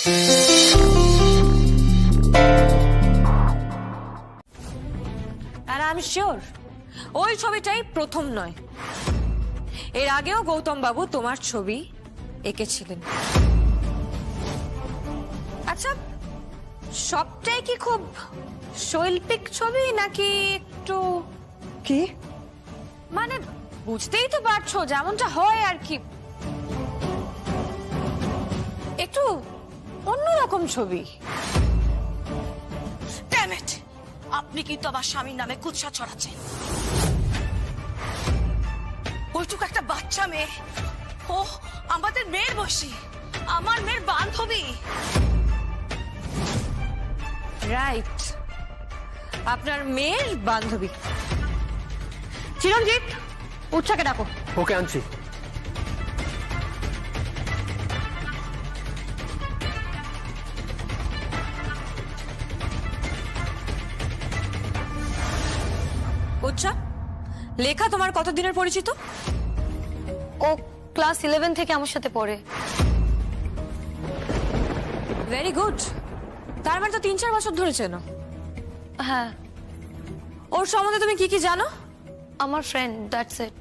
আর আমি শিওর ওই ছবিটাই প্রথম নয়, এর আগেও গৌতম বাবু তোমার ছবি এঁকেছিলেন। আচ্ছা, সবটাই কি খুব শৈল্পিক ছবি নাকি একটু কি? মানে বুঝতেই তো পারছো যেমনটা হয় আর কি, একটু অন্যরকম ছবি। ড্যাম ইট, আপনি কিন্তু আমার স্বামীর নামে কুৎসা ছড়াচ্ছেন। ওইটুকু একটা বাচ্চা মেয়ে, ও আমাদের মেয়ের বসি, আমার মেয়ের বান্ধবী। রাইট, আপনার মেয়ের বান্ধবী। চিরঞ্জিত, উৎসাকে ডাকো। ওকে, আনছি। উৎসা, লেখা তোমার কতদিনের পরিচিত? ও ক্লাস 11 থেকে আমার সাথে পড়ে। ভেরি গুড, তার মানে তো 3-4 বছর ধরে চেনো। হ্যাঁ, ওর সম্বন্ধে তুমি কি কি জানো? আমার ফ্রেন্ড, দ্যাটস ইট।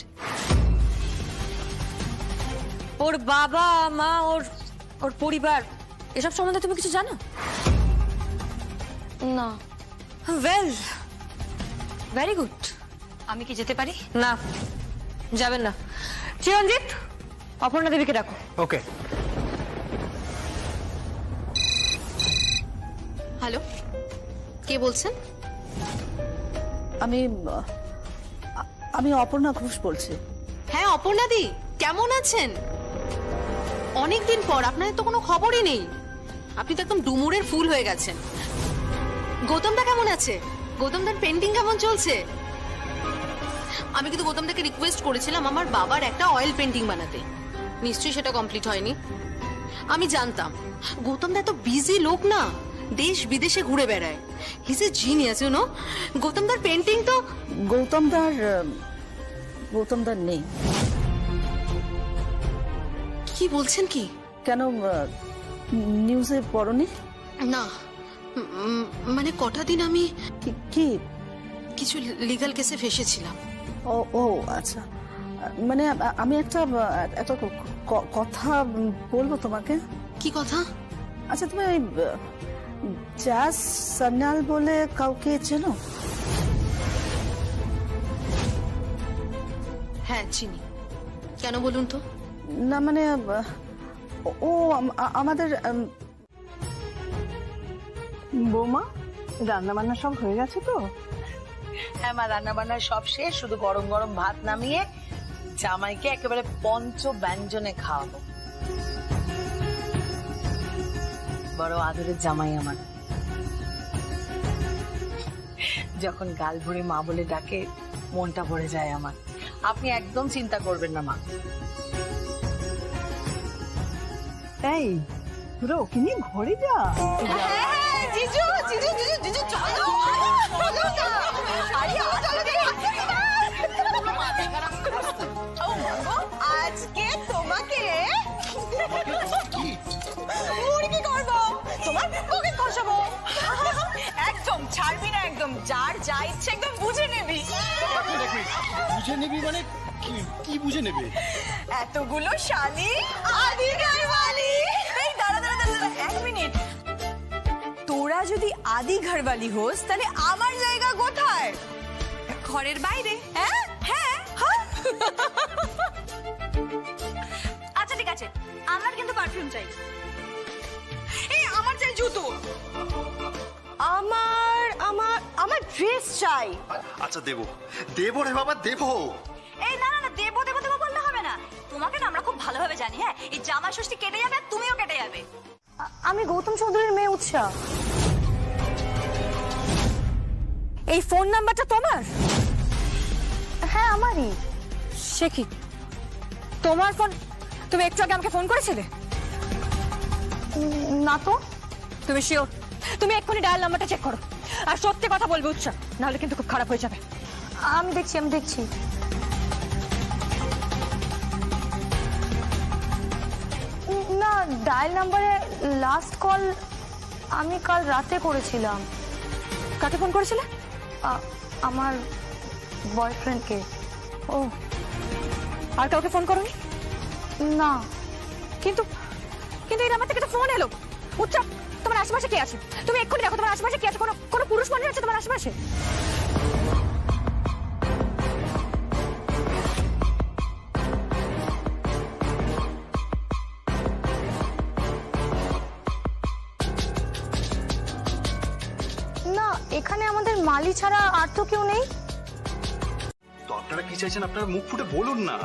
ওর বাবা মা, ওর পরিবার, এসব সম্বন্ধে তুমি কিছু জানো? না। Well, very good. আমি কি যেতে পারি? না, যাবেন না। চিরঞ্জিত, অপর্ণা দেবীকে ডাকো। ওকে। হ্যালো, কে বলছেন? আমি অপর্ণা ঘোষ বলছি। হ্যাঁ, অপর্ণা দি, কেমন আছেন? অনেকদিন পর, আপনার তো কোনো খবরই নেই। আপনি তো একদম ডুমুরের ফুল হয়ে গেছেন। গৌতমদা কেমন আছে? গৌতমদার পেন্টিং কেমন চলছে? আমি কিন্তু গৌতমদাকে রিকোয়েস্ট করেছিলাম আমার বাবার একটা অয়েল পেন্টিং বানাতে, নিশ্চয়ই সেটা কমপ্লিট হয়নি। আমি জানতাম গৌতমদা এত বিজি লোক না, দেশ বিদেশে ঘুরে বেড়ায়। He is a genius, you know. গৌতমদার পেন্টিং তো গৌতমদার নেই। কি বলছেন? কি কেন, নিউজে পড়নি? না, মানে কটা দিন আমি কি কিছু লিগ্যাল কেসে ফেসেছিলাম। ও ও আচ্ছা, মানে আমি একটা কথা বলবো তোমাকে। কি কথা? আচ্ছা, তুমি ওই জাজ সান্যাল বলে কাউকে চেনো? হ্যাঁ, চিনি। কেন বলুন তো? না মানে ও আমাদের বৌমা, রান্না বান্না সব হয়ে গেছে তো? হ্যাঁ মা, রান্না বান্না সব শেষ, শুধু গরম গরম ভাত নামিয়ে জামাইকে একেবারে পঞ্চ ব্যঞ্জনে খাওয়াবো। বড় আদরের জামাই আমার, যখন গাল ভরে মা বলে ডাকে মনটা ভরে যায় আমার। আপনি একদম চিন্তা করবেন না মা। এই, তোরা ওকে নিয়ে ঘরে যা। জিজু জিজু জিজু জিজু, চলো আজকে তোমাকে মুরগি করবো, তোমার পকেট কষাবো। একদম ছাড়বি না, একদম যার যা ইচ্ছে একদম বুঝে নিবি। বুঝে নিবি মানে কি বুঝে নেবে? এতগুলো শালি, আদি ঘরবালি। এই দাঁড়া দাঁড়া দাঁড়া, 1 মিনিট। তোরা যদি আদি ঘরবালি হোস তাহলে আমার জায়গা কোথায়? ঘরের বাইরে। হ্যাঁ হ্যাঁ। আচ্ছা ঠিক আছে, আমার কিন্তু পারফিউম চাই। এই আমার চাই জুতো। আমার আমার আমার ড্রেস চাই। আচ্ছা দেবো রে বাবা, দেবো। এই না না না, দেবো দেবো দেবো বললে হবে না। তোমাকে না আমরা খুব ভালোভাবে জানি। হ্যাঁ, এই জামা ষষ্ঠী কেটে যাবে আর তুমিও কেটে যাবে। আমি গৌতম চৌধুরীর মেয়ে উৎসা। এই ফোন নাম্বারটা তোমার? হ্যাঁ, আমারই। সে কি, তোমার ফোন? তুমি একটু আগে আমাকে ফোন করেছিলে? না তো। তুমি শিওর? তুমি এক্ষুনি ডায়াল নাম্বারটা চেক করো আর সত্যি কথা বলবে উৎসা, নাহলে কিন্তু খুব খারাপ হয়ে যাবে। আমি দেখছি। না, ডায়াল নাম্বারে লাস্ট কল আমি কাল রাতে করেছিলাম। কাকে ফোন করেছিলে? আমার বয়ফ্রেন্ডকে। ও, আর কাউকে ফোন করোনি? না। কিন্তু কিন্তু এই নাম্বার থেকে তো ফোন এলো। উৎসব, তোমার আশেপাশে কে আছে? তুমি এক্ষুনি দেখো তোমার আশেপাশে কে আছে। কোনো পুরুষ মানুষ আছে তোমার আশেপাশে? না, এখানে আমাদের মালি ছাড়া আর তো কেউ নেই। তো আপনারা কি চাইছেন আপনারা মুখ ফুটে বলুন না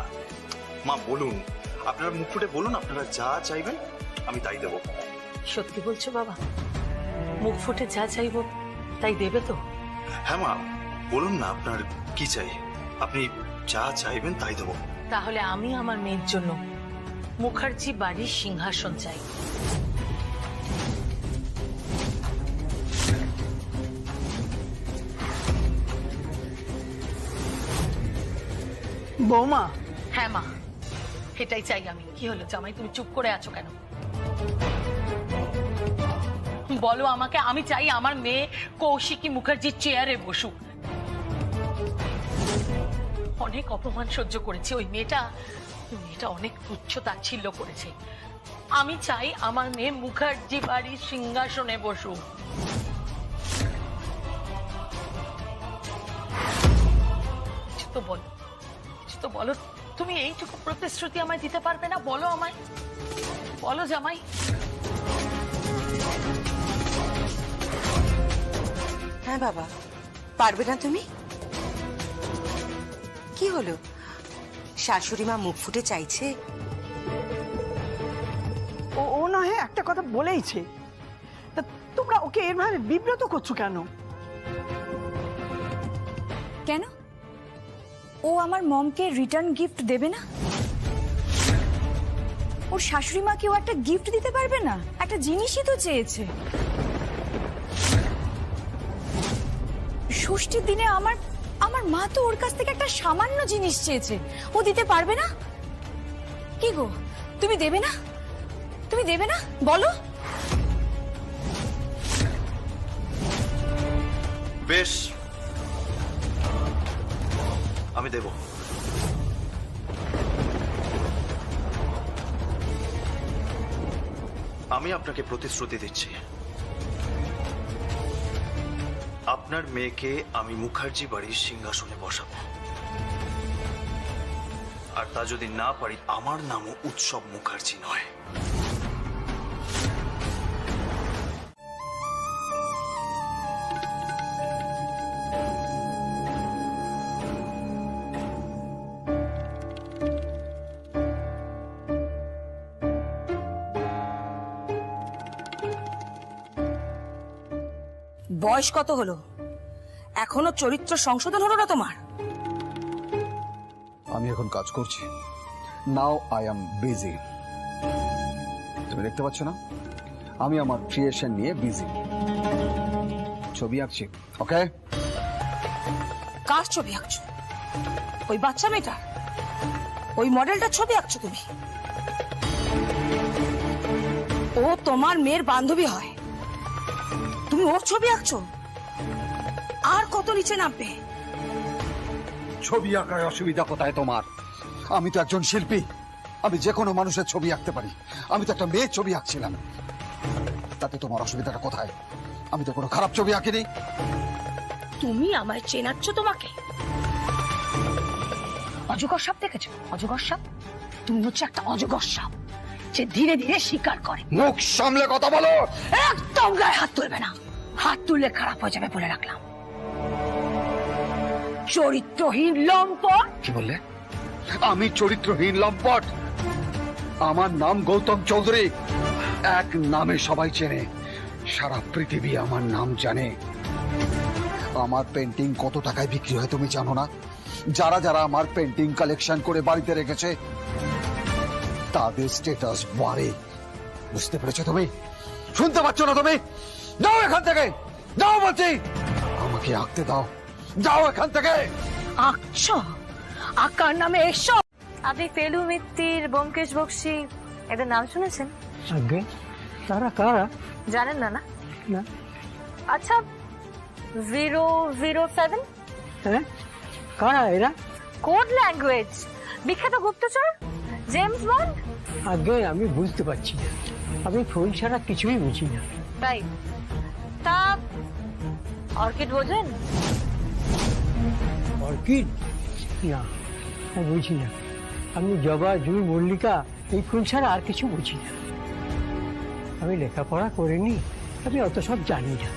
মা, বলুন, আপনারা মুখ ফুটে বলুন, আপনারা যা চাইবেন আমি তাই দেবো। সত্যি বলছো বাবা? মুখ ফুটে যা চাইবো তাই দেবে তো? হ্যাঁ মা, বলুন না আপনার কি চাই, আপনি যা চাইবেন তাই দেবো। তাহলে আমি আমার মেয়ের জন্য মুখার্জি বাড়ির সিংহাসন চাই। বৌমা, হ্যাঁ মা, এটাই চাই আমি। কি হলো জামাই, তুমি চুপ করে আছো কেন? বলো আমাকে, আমি চাই আমার মেয়ে কৌশিকী মুখার্জির চেয়ারে বসুক। অনেক অপমান সহ্য করেছে ওই মেয়েটা অনেক তুচ্ছ তাচ্ছিল্য করেছে। আমি চাই আমার মেয়ে মুখার্জি বাড়ির সিংহাসনে বসুক। কিছু তো বলো, কিছু তো বলো। তুমি এইটুকু প্রতিশ্রুতি আমায় দিতে পারবে না? বলো আমায়, বলো জামাই। হ্যাঁ বাবা, পারবে না তুমি? কি হলো, শাশুড়ি মা মুখ ফুটে চাইছে? ও না হয় একটা কথা বলেইছে, তা তোমরা ওকে এভাবে বিব্রত করছো কেন? কেন? ও আমার মমকে রিটার্ন গিফট দেবে না? ওর শাশুড়ি মা কেউ একটা গিফট দিতে পারবে না? একটা জিনিসই তো চেয়েছে। ষষ্ঠীর দিনে আমার মা তো ওর কাছ থেকে একটা সামান্য জিনিস চেয়েছে, ও দিতে পারবে না? কি গো, তুমি দেবে না? তুমি দেবে না বলো? বেশ, আমি দেব। আমি আপনাকে প্রতিশ্রুতি দিচ্ছি, আপনার মেয়েকে আমি মুখার্জি বাড়ির সিংহাসনে বসাবো। আর তা যদি না পারি, আমার নামও উৎসব মুখার্জি নয়। বয়স কত হলো, এখনো চরিত্র সংশোধন হলো না তোমার? আমি এখন কাজ করছি। Now I am busy. তুমি দেখতে পাচ্ছ না আমি আমার ক্রিয়েশন নিয়ে বিজি, ছবি আঁকছি। ওকে? কার ছবি আঁকছো? ওই বাচ্চা মেয়েটা, ওই মডেলটার ছবি আঁকছো তুমি? ও তোমার মেয়ের বান্ধবী হয়, তুমি ওর ছবি আঁকছো? আর কত নিচে নামবে? ছবি আঁকার অসুবিধা কোথায় তোমার? আমি তো একজন শিল্পী, আমি যে কোনো মানুষের ছবি আঁকতে পারি। আমি তো একটা মেয়ের ছবি আঁকছিলাম, তাতে তোমার অসুবিধাটা কোথায়? আমি তো কোনো খারাপ ছবি আঁকিনি। তুমি আমায় চেনাচ্ছ? তোমাকে অজগর সাপ দেখেছো? অজগর সাপ, তুমি হচ্ছে একটা অজগর সাপ যে ধীরে ধীরে শিকার করে। মুখ সামলে কথা বলো। একদম গায়ে হাত তুলবে না, হাত তুললে খারাপ হয়ে যাবে বলে রাখলাম। চরিত্রহীন লম্পট। কি বললে? আমি চরিত্রহীন লম্পট? আমার নাম গৌতম চৌধুরী, এক নামে সবাই চেনে, সারা পৃথিবী আমার নাম জানে। আমার পেন্টিং কত টাকায় বিক্রি হয় তুমি জানো না? যারা যারা আমার পেন্টিং কালেকশন করে বাড়িতে রেখেছে তাদের স্ট্যাটাস বাড়ে। বুঝতে পেরেছো তুমি? শুনতে পাচ্ছ না তুমি? যাও এখান থেকে, যাও বলছি। আমাকে আঁকতে দাও, যাও এখান থেকে। আঁকছো? আঁকার নামে এসো। আপনি ফেলু মিত্তির, ব্যোমকেশ বক্সী এদের নাম শুনেছেন? আগে তারা কারা? জানেন না না? না। আচ্ছা 007 হ্যাঁ, কারা এরা? কোড ল্যাঙ্গুয়েজ, বিখ্যাত গুপ্তচর জেমস বন্ড। আগে আমি বুঝতে পারছি না, আমি ফোন ছাড়া কিছুই বুঝি না। তাই তা অর্কিড বোঝেন? অর্কিড? না, আমি বুঝি না। আমি জবা, জুই, মল্লিকা এই ফুল ছাড়া আর কিছু বুঝি না। আমি লেখাপড়া করিনি, আমি অত সব জানি না।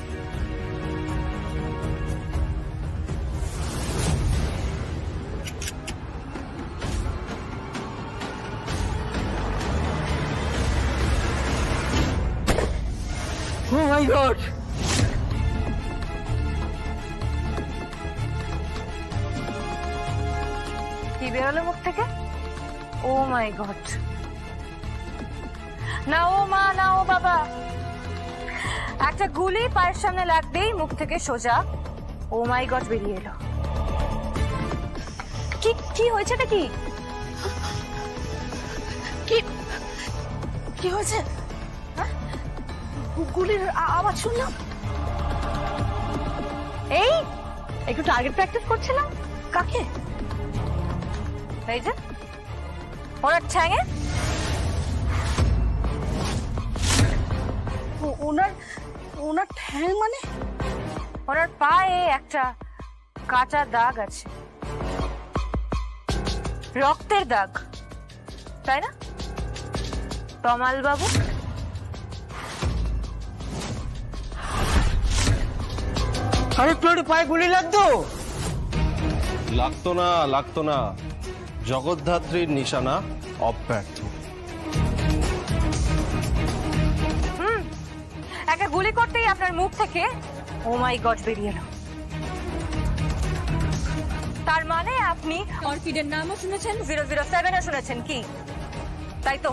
Oh my God! কি বেরোলো মুখ থেকে? ও মাই গড! না ও মা, না ও বাবা, একটা গুলি পায়ের সামনে লাগতেই মুখ থেকে সোজা ও মাই গড বেরিয়ে এলো। কি কি হয়েছেটা কি? কি কি হয়েছে? গুলির আওয়াজ শুনলাম। এই একটু টার্গেট প্র্যাকটিস করছিলাম। কাকে? এই যে ওনার ঠ্যাঙে। ওনার ঠ্যাং মানে? ওনার পায়ে একটা কাটা দাগ আছে, রক্তের দাগ, তাই না তমাল বাবু? আরে তোর পায়ে গুলি লাগতো? লাগতো না। জগদ্ধাত্রীর নিশানা অব্যর্থ। একটা গুলি করতেই আপনার মুখ থেকে ও মাই গড বেরিয়ে এলো। তার মানে আপনি অর্কিডের নামও শুনেছেন, 007 শুনেছেন কি? তাই তো?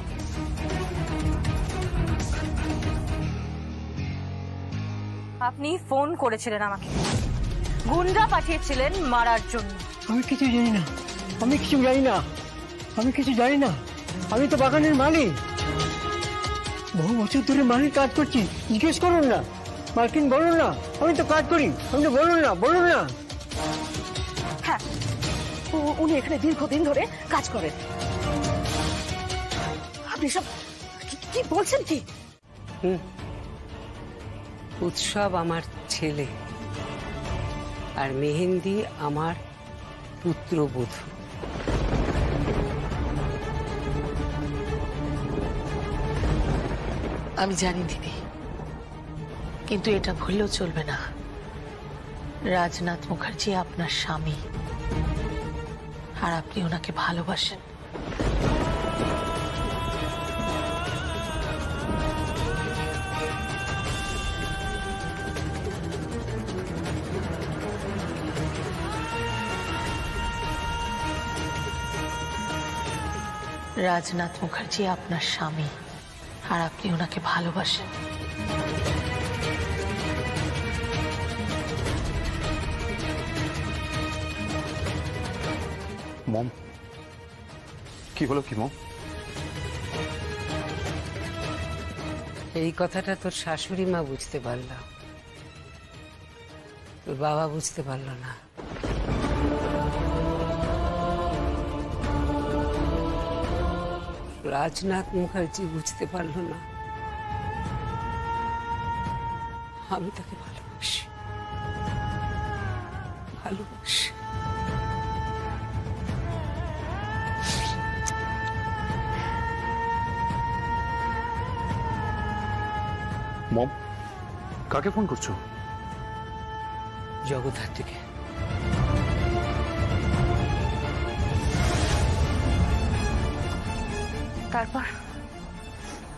আপনি ফোন করেছিলেন আমাকে, গুন্ডা পাঠিয়েছিলেন মারার জন্য। আমি কিছু জানি না, আমি কিছু জানি না। আমি তো বাগানের মালিক, বহু বছর ধরে মালিক কাজ করছি। জিজ্ঞেস করুন না, মালকিন বলুন না, আমি তো কাজ করি। আপনি বলুন না। হ্যাঁ, উনি এখানে দীর্ঘদিন ধরে কাজ করেন। আপনি সব কি বলছেন কি? উৎসব আমার ছেলে আর মেহেন্দি আমার পুত্রবধূ। আমি জানি দিদি, কিন্তু এটা ভুললেও চলবে না, রাজনাথ মুখার্জি আপনার স্বামী আর আপনি ওনাকে ভালোবাসেন। রাজনাথ মুখার্জি আপনার স্বামী আর আপনি ওনাকে ভালোবাসেন। মম, কি হলো কি মম? এই কথাটা তোর শাশুড়ি মা বুঝতে পারল, তোর বাবা বুঝতে পারল না। রাজনাথ মুখার্জি বুঝতে পারল না আমি তাকে ভালোবাসি। মম, কাকে ফোন করছো? জগদ্ধাত্রীকে।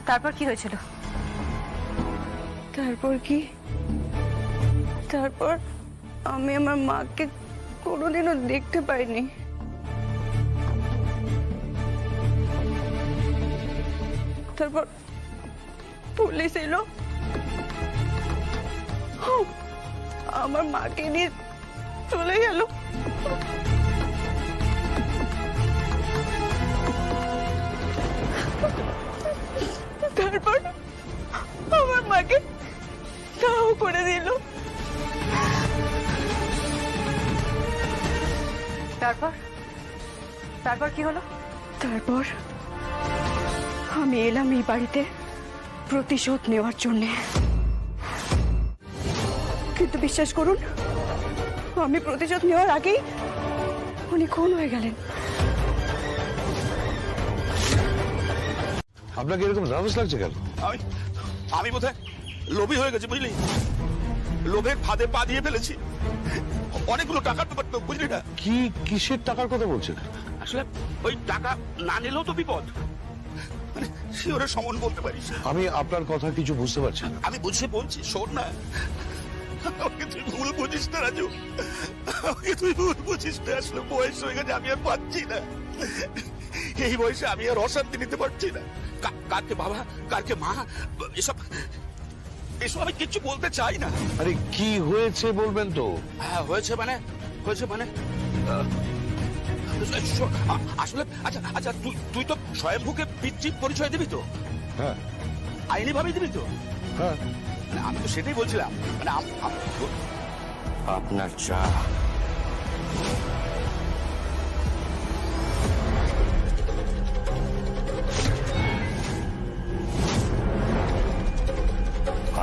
তারপর কি হয়েছিল? তারপর আমি আমার মাকে কোনোদিনও দেখতে পাইনি। তারপর পুলিশ এলো, আমার মাকে নিয়ে চলে গেল। তারপর আমার মাকে দাহ করে দিল। তারপর তারপর কি হলো? তারপর আমি এলাম এই বাড়িতে প্রতিশোধ নেওয়ার জন্যে, কিন্তু বিশ্বাস করুন আমি প্রতিশোধ নেওয়ার আগেই উনি খুন হয়ে গেলেন। আপনাকে এরকম নার্ভাস লাগছে কেন? আমি বোধহয় লোভী হয়ে গেছি, বুঝলি? লোভের ফাঁদে পা দিয়ে ফেলেছি। অনেকগুলো টাকার ব্যাপার তো, বুঝলি না? কি কিসের টাকার কথা বলছেন? আসলে ওই টাকা না নিলেও তো বিপদ, মানে শিওরে সমন বলতে পারিস। আমি আপনার কথা কিছু বুঝতে পারছি না। আমি বুঝে বলছি, শোন না। আমাকে তুই ভুল বুঝিস না রাজু, আমাকে তুই ভুল বুঝিস না। আসলে বয়স হয়ে গেছে, আমি আর পাচ্ছি না। এই বয়সে আমি আর অশান্তি নিতে পারছি না। কারকে বাবা, কারকে মা, এসব এসব আমি কিচ্ছু বলতে চাই না। আরে কি হয়েছে বলবেন তো? হ্যাঁ হয়েছে মানে আসলে আচ্ছা আচ্ছা, তুই তো স্বয়ংভূকে পিতৃ পরিচয় দিবি তো? হ্যাঁ। আইনি ভাবে দিবি তো? হ্যাঁ। আমি তো সেটাই বলছিলাম, মানে আপনার চা।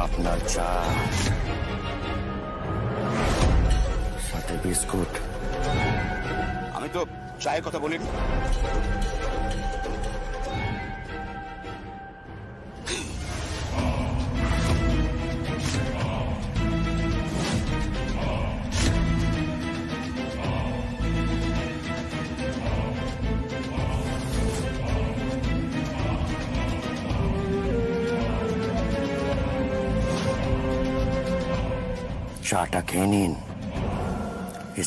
আপনার চা সাথে বিস্কুট। আমি তো চায়ের কথা বলিনি। চাটা খেয়ে নিন,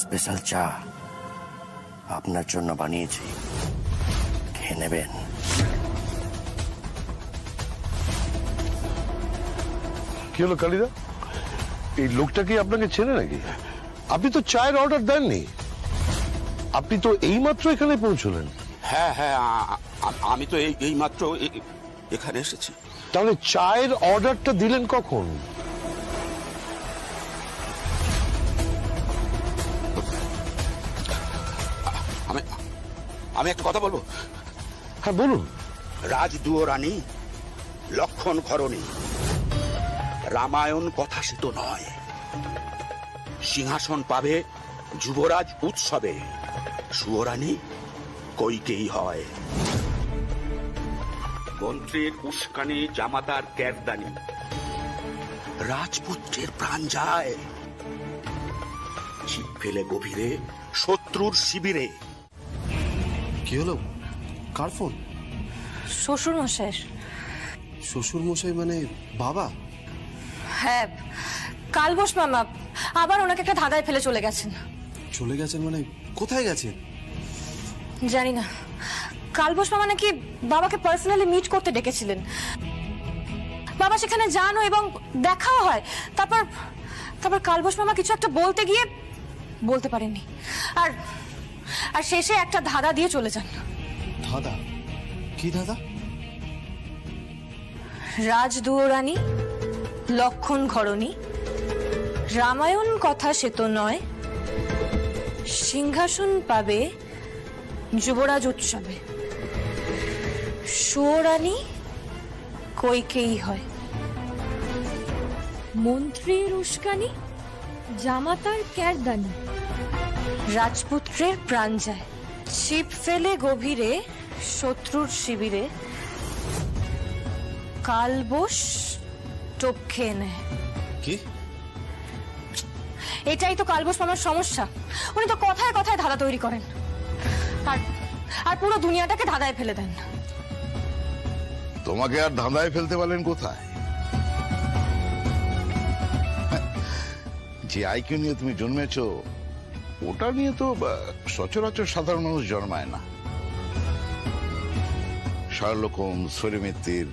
স্পেশাল চা আপনার জন্য বানিয়েছি, খেয়ে নেবেন। কি হলো কালিদা, এই লোকটা কি আপনাকে চেনে নাকি? আপনি তো চায়ের অর্ডার দেননি, আপনি তো এইমাত্র এখানে পৌঁছলেন। হ্যাঁ হ্যাঁ, আমি তো এই মাত্র এখানে এসেছি। তাহলে চায়ের অর্ডারটা দিলেন কখন? আমি একটা কথা বলবো? হ্যাঁ বলুন। রাজদুয়ো রানী, লক্ষণ ঘরণী, রামায়ণ কথা সে তো নয়। সিংহাসন পাবে যুবরাজ উৎসবে, সুয়রানী কইকেই হয়। মন্ত্রীর উস্কানি, জামাতার ক্যারদানি, রাজপুত্রের প্রাণ যায়। ছিপ ফেলে গভীরে, শত্রুর শিবিরে। কি হলো? কার ফোন? শ্বশুর মশাই। শ্বশুর মশাই মানে বাবা? হ্যাঁ, কালবোস মামা আবার ওনাকে একটা ধাঁধায় ফেলে চলে গেছেন। চলে গেছেন মানে কোথায় গেছেন? জানি না, কালবোস মামা নাকি বাবাকে পার্সোনালি মিট করতে ডেকেছিলেন। বাবা সেখানে যানও এবং দেখাও হয়। তারপর কালবোস মামা কিছু একটা বলতে গিয়ে বলতে পারেননি, আর শেষে একটা ধাঁধা দিয়ে চলে যান। ধাঁধা? কি ধাঁধা? রাজদুয়ো রানী, লক্ষণ ঘরণী, রামায়ণ কথা সে তো নয়, সিংহাসন পাবে যুবরাজ উৎসবে, সুয়রানী কইকেই হয়। মন্ত্রীর উস্কানি, জামাতার ক্যারদানি, রাজপুত্রের প্রাণ যায়। ছিপ ফেলে গভীরে, শত্রুর শিবিরে, কালবোস টোপ খেয়ে নেয়। কি? এটাই তো কালবোস মামার সমস্যা। উনি তো কথায় কথায় ধাঁধা তৈরি করেন, আর পুরো দুনিয়াটাকে ধাঁধায় ফেলে দেন। তোমাকে আর ধাঁধায় ফেলতে পারলেন কোথায়? যে আইকিউ নিয়ে তুমি জন্মেছো, ওটা নিয়ে তো সচরাচর সাধারণ মানুষ জন্মায় না। শার্লক হোমস, সরিমিত্তির,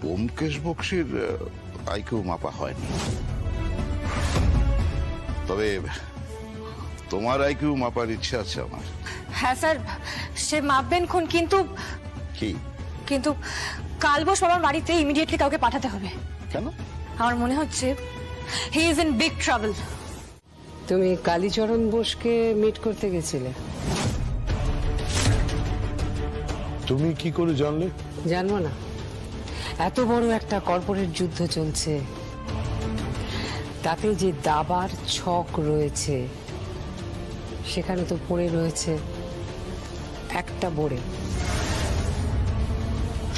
ব্যোমকেশ বক্সির আইকিউ মাপা হয়নি। তবে তোমার আইকিউ মাপার ইচ্ছা আছে আমার। হ্যাঁ স্যার, সে মাপবেন খুন, কিন্তু কি? কিন্তু কালবোস বাবার বাড়িতে ইমিডিয়েটলি কাউকে পাঠাতে হবে। কেন? আমার মনে হচ্ছে he is in big trouble. তুমি কালীচরণ বোসকে মিট করতে গেছিলে? তুমি কি করে জানলে? জানবো না? এত বড় একটা কর্পোরেট যুদ্ধ চলছে, তাতে যে দাবার ছক রয়েছে সেখানে তো পড়ে রয়েছে একটা বোরে।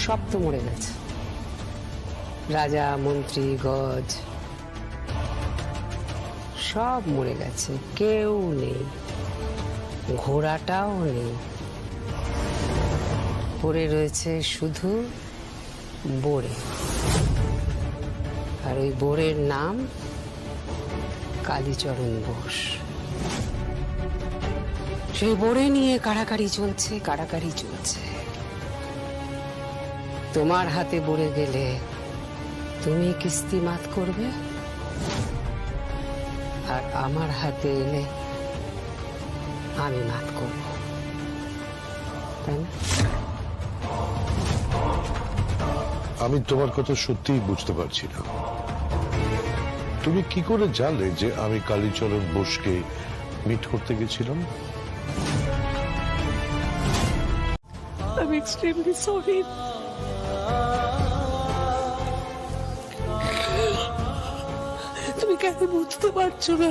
সব তো মরে গেছে, রাজা মন্ত্রী গজ সব মরে গেছে, কেউ নেই, ঘোড়াটাও নেই, পড়ে রয়েছে শুধু বোরে। আর ওই বোরের নাম কালীচরণ বোস। সেই বোরে নিয়ে কাড়াকাড়ি চলছে, কাড়াকাড়ি চলছে। তোমার হাতে বোরে গেলে তুমি কিস্তি মাত করবে, আর আমার হাতে এলে আমি মাত করব, তাই না? আমি তোমার কথা সত্যিই বুঝতে পারছি না। তুমি কি করে জানলে যে আমি কালীচরণ বোসকে মিট করতে গেছিলাম? I'm extremely sorry. তুমি কেন বুঝতে পারছো না?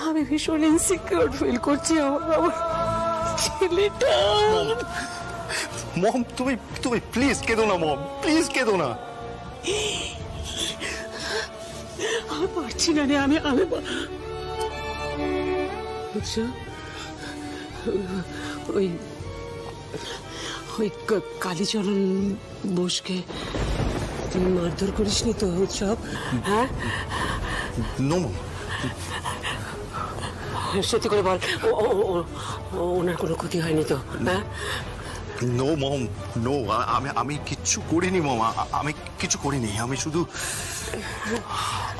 আমি ভীষণ ইনসিকিউর ফিল করছি। আমার ছেলেটা। মম, তুমি প্লিজ কেঁদো না মম, প্লিজ কেঁদো না। আমি পারছি না রে, আমি আচ্ছা, ওই কালীচরণ বোসকে তুমি মারধর করিসনি তো সব? হ্যাঁ, নো মম। সত্যি করে বল, ওনার কোনো ক্ষতি হয়নি তো? হ্যাঁ, নো মম, নো। আমি কিচ্ছু করিনি মম, আমি কিছু করিনি।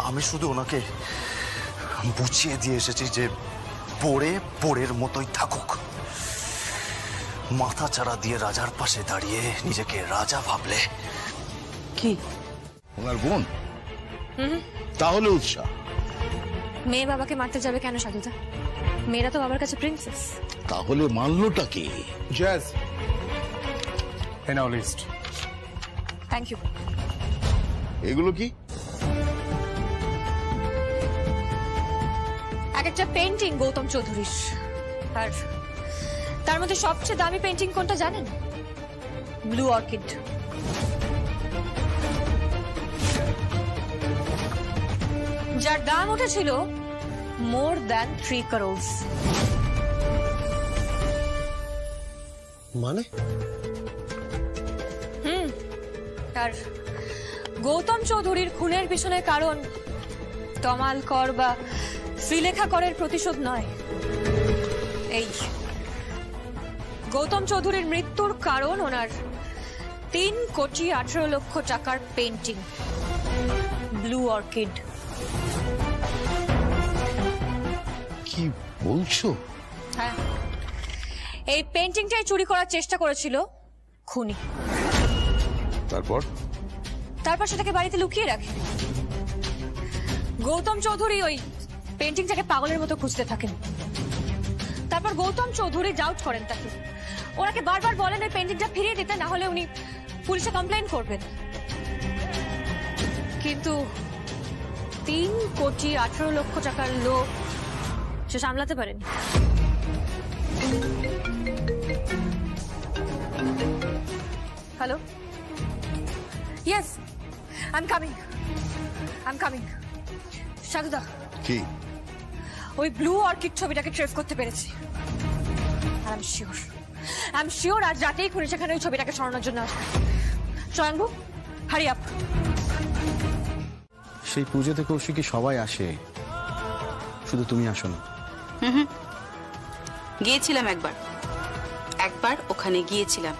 আমি শুধু ওনাকে বুঝিয়ে দিয়ে এসেছি যে বোরের মতোই থাকুক। মাথা চারা দিয়ে রাজার পাশে দাঁড়িয়ে নিজেকে রাজা ভাবলে। কি ওনার বোন? তাহলে উৎসাহ। মেয়ে বাবাকে মারতে যাবে কেন সাধুদা? মেয়েরা তো বাবার কাছে প্রিন্সেস। তাহলে মানলোটা কি? জ্যাজ, এ নাও লিস্ট। Thank you. এগুলো কি? এক একটা পেন্টিং গৌতম চৌধুরীর। আর তার মধ্যে সবচেয়ে দামি পেন্টিং কোনটা জানেন? Blue orchid. যার দাম উঠেছিল মোর দ্যান 3 crores। মানে? আর গৌতম চৌধুরীর খুনের পিছনে কারণ তমাল কর বা শ্রীলেখা করের প্রতিশোধ নয়। এই গৌতম চৌধুরীর মৃত্যুর কারণ ওনার 3,18,00,000 টাকার পেন্টিং ব্লু অর্কিড। কি বলছো? হ্যাঁ, এই পেন্টিংটাই চুরি করার চেষ্টা করেছিল খুনি। তারপর সেটাকে বাড়িতে লুকিয়ে রাখে। গৌতম চৌধুরী ওই পেন্টিংটাকে পাগলের মতো খুঁজতে থাকেন। তারপর গৌতম চৌধুরী ডাউট করেন তাকে, ওনাকে বারবার বলেন ওই পেন্টিংটা ফিরিয়ে দিতে, না হলে উনি পুলিশে কমপ্লেন করবেন। কিন্তু 3,18,00,000 টাকার লোভ সে সামলাতে পারেনি। Hello, yes, I am coming. সাধুদা, কি? ওই ব্লু অর্কিড ছবিটাকে ট্রেস করতে পেরেছি। আই এম শিওর আজ রাতেই খুনি সেখানে ওই ছবিটাকে সরানোর জন্য আসবে। স্বয়ংভু, হারি আপ। সেই পুজোতে কৌশিকী সবাই আসে, শুধু তুমি আসো না। গিয়েছিলাম একবার ওখানে গিয়েছিলাম,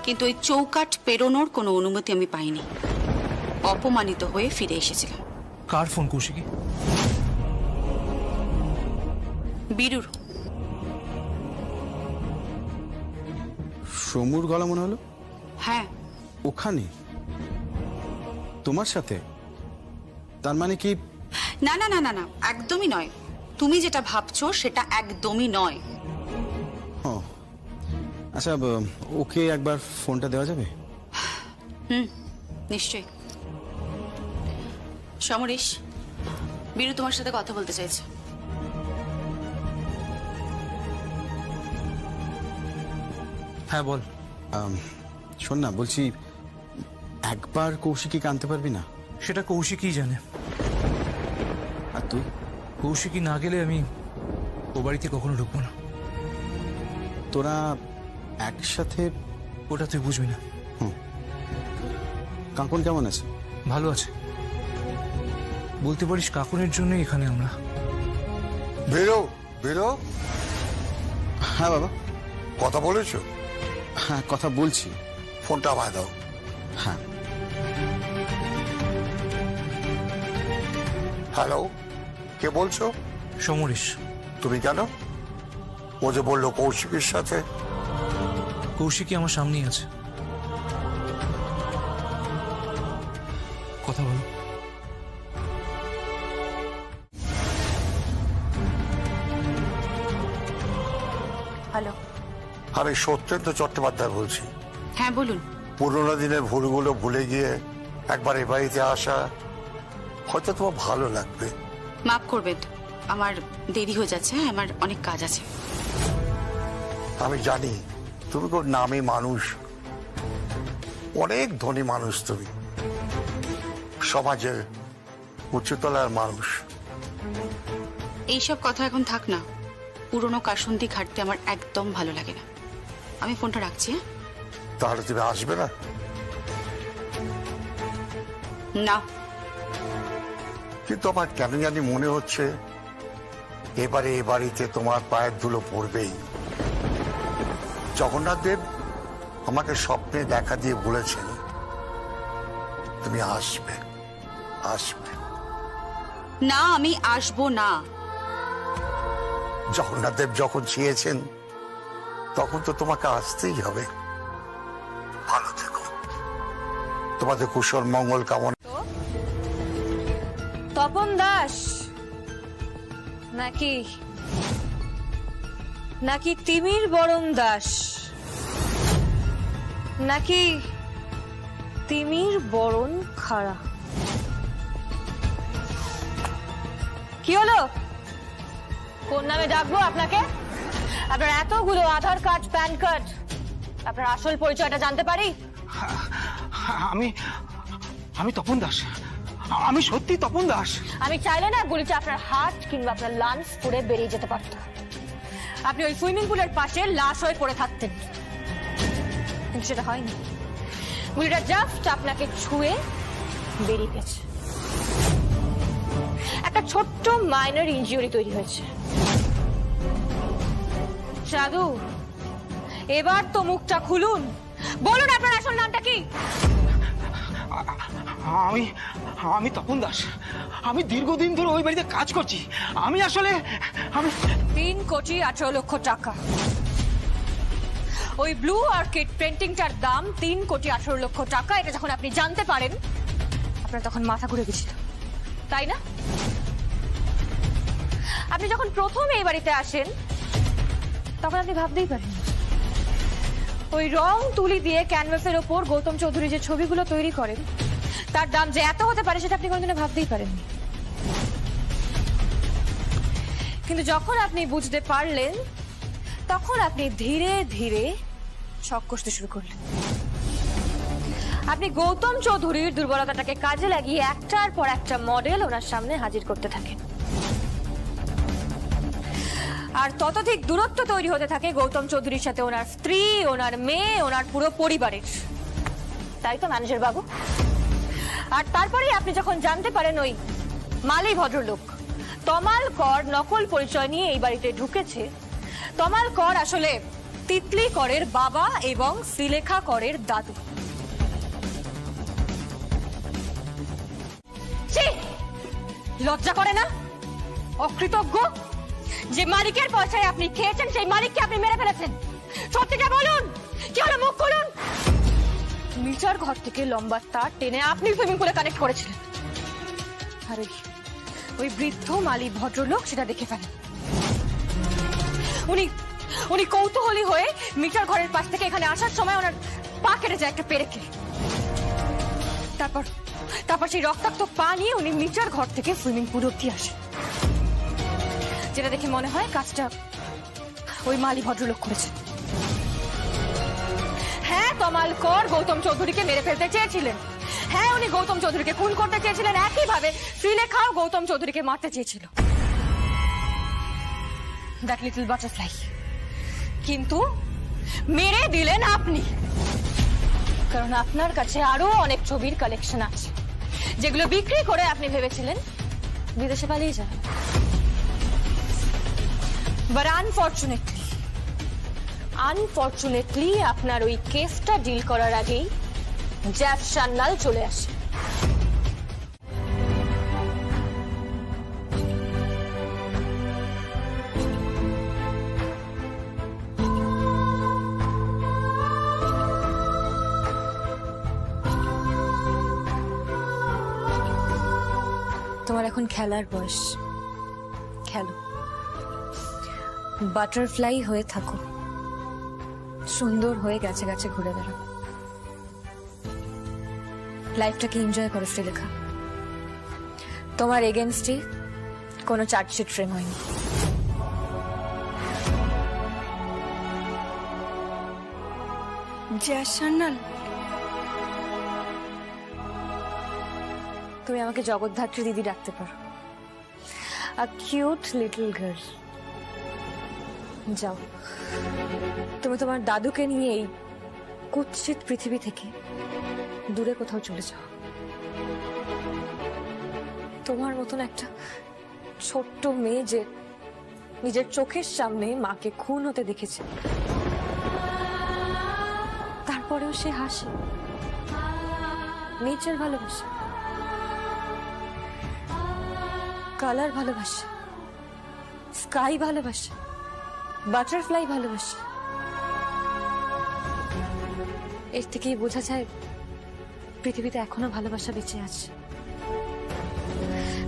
কিন্তু ওই চৌকাঠ পেরোনোর কোনো অনুমতি আমি পাইনি। অপমানিত হয়ে ফিরে এসেছিলাম। কার ফোন কৌশিকী? বীরুর। সমুর গলা মনে হলো। হ্যাঁ। ওখানে তোমার সাথে? তার মানে কি? না না না না না, একদমই নয়। তুমি যেটা ভাবছো সেটা একদমই নয়। ও আচ্ছা, ওকে একবার ফোনটা দেওয়া যাবে? নিশ্চয়ই। সমরেশ, বীরু তোমার সাথে কথা বলতে চাইছে। হ্যাঁ বল। শোন না, বলছি একবার কৌশিকীকে আনতে পারবি না? সেটা কৌশিকই জানে। আর তুই? কৌশিকী না গেলে আমি ও বাড়িতে কখনো ঢুকবো না। তোরা একসাথে? ওটা তুই বুঝবি না। কাকন কেমন আছে? ভালো আছে। বলতে পারিস কাকনের জন্যই এখানে আমরা। বেরো বেরো। হ্যাঁ বাবা। কথা বলেছো? হ্যাঁ কথা বলছি। ফোনটা আমায় দাও। হ্যাঁ। হ্যালো, কে বলছো? সমরেশ। তুমি কেন? ও যে বললো কৌশিকের সাথে। কৌশিকী আমার সামনেই আছে, কথা বলো। হ্যালো, আমি সত্যেন্দ্র চট্টোপাধ্যায় বলছি। হ্যাঁ বলুন। পুরোনো দিনের ভুলগুলো ভুলে গিয়ে একবার এ বাড়িতে আসা হয়তো তোমার ভালো লাগবে। মাফ করবেন, আমার দেরি হয়ে যাচ্ছে। আমার অনেক কাজ আছে। আমি জানি তুমি খুব নামী মানুষ, অনেক ধনী মানুষ, তুমি সমাজের উচ্চতলার মানুষ। এইসব কথা এখন থাক না। পুরনো কাসুন্দি ঘাটতে আমার একদম ভালো লাগে না। আমি ফোনটা রাখছি। তাহলে তুমি আসবে না? না। কিন্তু আমার কেন জানি মনে হচ্ছে এবারে এ বাড়িতে তোমার পায়ের ধুলো পড়বেই। জগন্নাথ দেব আমাকে স্বপ্নে দেখা দিয়ে বলেছেন তুমি আসবে, আসবে। না, আমি আসবো না। জগন্নাথ দেব যখন চেয়েছেন তখন তো তোমাকে আসতেই হবে। ভালো থেকো, তোমাদের কুশল মঙ্গল কামনা। তপন দাস নাকি নাকি তিমির বরণ দাস নাকি তিমির বরণ খাড়া? কি হলো? কোন নামে ডাকবো আপনাকে? আপনার এতগুলো আধার কার্ড, প্যান কার্ড, আপনার আসল পরিচয়টা জানতে পারি? আমি তপন দাস। আমি সত্যি তপন দাস। আমি চাইলে না গুলিটা আপনার হার্ট কিংবা আপনার লাংস পুড়ে বেরিয়ে যেতে পারত। আপনি ওই সুইমিং পুলের পাশে লাশ হয়ে পড়ে থাকতেন, কিন্তু সেটা হয়নি। গুলিটা জাস্ট আপনাকে ছুঁয়ে বেরিয়ে গেছে। একটা ছোট্ট মাইনর ইনজুরি তৈরি হয়েছে। জাদু, এবার তো মুখটা খুলুন, বলুন আপনার আসল নামটা কি? আমি তপন দাস। আমি দীর্ঘদিন ধরে ওই বাড়িতে কাজ করছি। আমি 3 কোটি 18 লক্ষ টাকা। ওই ব্লু আর্কিড পেন্টিংটার দাম 3 কোটি 18 লক্ষ টাকা। এটা যখন আপনি জানতে পারেন, আপনার তখন মাথা ঘুরে গেছিল, তাই না? আপনি যখন প্রথম এই বাড়িতে আসেন তখন আপনি ভাবতেই পারেন ওই রং তুলি দিয়ে ক্যানভাসের ওপর গৌতম চৌধুরী যে ছবিগুলো তৈরি করেন তার দাম যে এত হতে পারে সেটা আপনি কোনোদিনও ভাবতেই পারেননি। কিন্তু যখন আপনি বুঝতে পারলেন তখন আপনি ধীরে ধীরে শক কষতে শুরু করলেন। আপনি গৌতম চৌধুরীর দুর্বলতাটাকে কাজে লাগিয়ে একটার পর একটা মডেল ওনার সামনে হাজির করতে থাকেন। আর ততোধিক দূরত্ব তৈরি হতে থাকে গৌতম চৌধুরীর সাথে ওনার স্ত্রী, ওনার মেয়ে, ওনার পুরো পরিবারের। তাই তো ম্যানেজার বাবু? আর তারপরেই আপনি যখন জানতে পারেন ওই মালি ভদ্রলোক তমাল কর নকল পরিচয় নিয়ে এই বাড়িতে ঢুকেছে, তমাল কর আসলে তিতলি করের বাবা এবং শ্রীলেখা করের দাদু। লজ্জা করে না? অকৃতজ্ঞ! যে মালিকের পয়সায় আপনি খেয়েছেন সেই মালিককে আপনি মেরে ফেলেছেন। সত্যিটা বলুন, কি হলো? মুখ খুলুন। মিটার ঘর থেকে লম্বা তার টেনে আপনি সুইমিং পুলে কানেক্ট করেছিলেন। আর ওই বৃদ্ধ মালি ভদ্রলোক সেটা দেখে ফেলেন। উনি কৌতূহলী হয়ে মিটার ঘরের পাশ থেকে এখানে আসার সময় ওনার পা কেটে যায় একটা পেরেকে। তারপর সেই রক্তাক্ত পা নিয়ে উনি মিটার ঘর থেকে সুইমিং পুল অব্দি আসেন, যেটা দেখে মনে হয় কাজটা ওই মালি ভদ্রলোক করেছেন। হ্যাঁ, তমালকর গৌতম চৌধুরীকে মেরে ফেলতে চেয়েছিলেন। হ্যাঁ, উনি গৌতম চৌধুরীকে খুন করতে চেয়েছিলেন, একইভাবে শ্রীলেখাও গৌতম চৌধুরীকে মারতে চেয়েছিল। That little butterfly. কিন্তু মেরে দিলেন আপনি, কারণ আপনার কাছে আরো অনেক ছবির কালেকশন আছে, যেগুলো বিক্রি করে আপনি ভেবেছিলেন বিদেশে পালিয়ে যাবেন। বাট আনফরচুনেটলি আপনার ওই কেসটা ডিল করার আগেই জ্যাফ সান্যাল চলে আসে। তোমার এখন খেলার বয়স, খেলো, বাটারফ্লাই হয়ে থাকো, সুন্দর হয়ে গেছে গেছে ঘুরে বেড়াও, লাইফটাকে এনজয় করো শ্রীলেখা। তোমার এগেনস্টে কোনো চার্জশিট ফ্রেম হয়নি। জ্যাফ সান্যাল, তুমি আমাকে জগদ্ধাত্রী দিদি ডাকতে পারো। আ কিউট লিটল গার্ল। যাও, তুমি তোমার দাদুকে নিয়ে এই কুৎসিত পৃথিবী থেকে দূরে কোথাও চলে যাও। তোমার মতন একটা ছোট্ট মেয়ে যে নিজের চোখের সামনে মাকে খুন হতে দেখেছে, তারপরেও সে হাসে, নেচার ভালোবাসে, কালার ভালোবাসে, স্কাই ভালোবাসে, বাটারফ্লাই ভালোবাসে। এর থেকেই বোঝা যায় পৃথিবীতে এখনো ভালোবাসা বেঁচে আছে।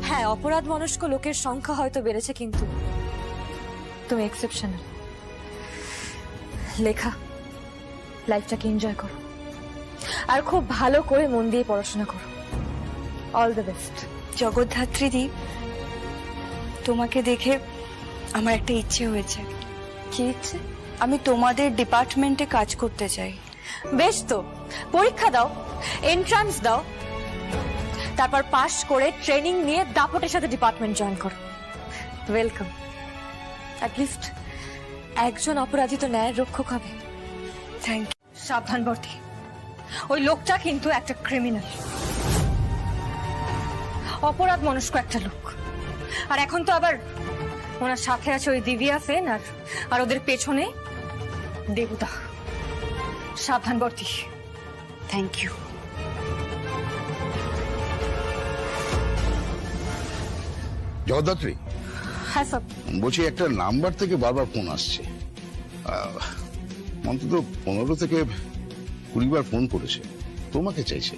হ্যাঁ, অপরাধ মনস্ক লোকের সংখ্যা হয়তো বেড়েছে, কিন্তু তুমি এক্সেপশনাল। লেখা, লাইফটাকে এনজয় করো, আর খুব ভালো করে মন দিয়ে পড়াশোনা করো। All the best. Jagaddhatri di, তোমাকে দেখে আমার একটা ইচ্ছে হয়েছে। কি ইচ্ছে? আমি তোমাদের ডিপার্টমেন্টে কাজ করতে চাই। বেশ তো, পরীক্ষা দাও, এন্ট্রান্স দাও, তারপর পাশ করে ট্রেনিং নিয়ে দাপটের সাথে ডিপার্টমেন্ট জয়েন করো। ওয়েলকাম। অ্যাটলিস্ট একজন অপরাধী তো ন্যায়ের রক্ষক হবে। Thank you. সাবধান বর্তি, ওই লোকটা কিন্তু একটা ক্রিমিনাল, অপরাধ মনস্ক একটা লোক। আর এখন তো আবার ওনার সাথে আছে ওই দিব্যা সেন, আর ওদের পেছনে দেবতা। সাবধান বর্তি। Thank you. জগদ্ধাত্রী, হ্যাঁ স্যার। বলছি একটা নাম্বার থেকে বারবার ফোন আসছে, অন্তত 15 থেকে 20 বার ফোন করেছে, তোমাকে চাইছে।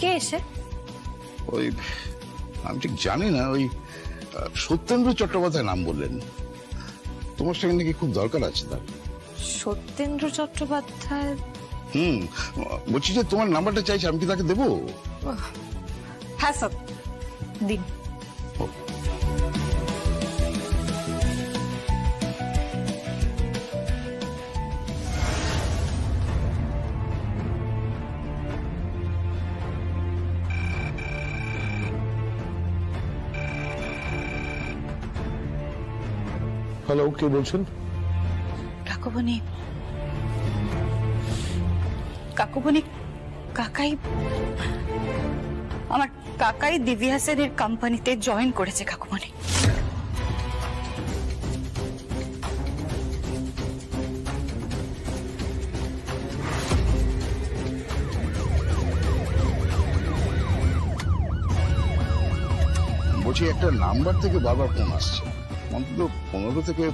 কে এসে? ওই আমি ঠিক জানি না, ওই সত্যেন্দ্র চট্টোপাধ্যায় নাম বললেন, তোমার সঙ্গে নাকি খুব দরকার আছে তার। সত্যেন্দ্র চট্টোপাধ্যায়? বলছি যে তোমার নাম্বারটা চাইছে, আমি কি তাকে দেবো? হ্যাঁ স্যার, দিন। হ্যালো, কে বলছেন? কাকুবনি, কাকুবনি, কাকাই, আমার কাকাই দিব্যা সেনের কোম্পানিতে জয়েন করেছে কাকুবনি। বলছি একটা নাম্বার থেকে বারবার ফোন আসছে, অন্তত 15 থেকে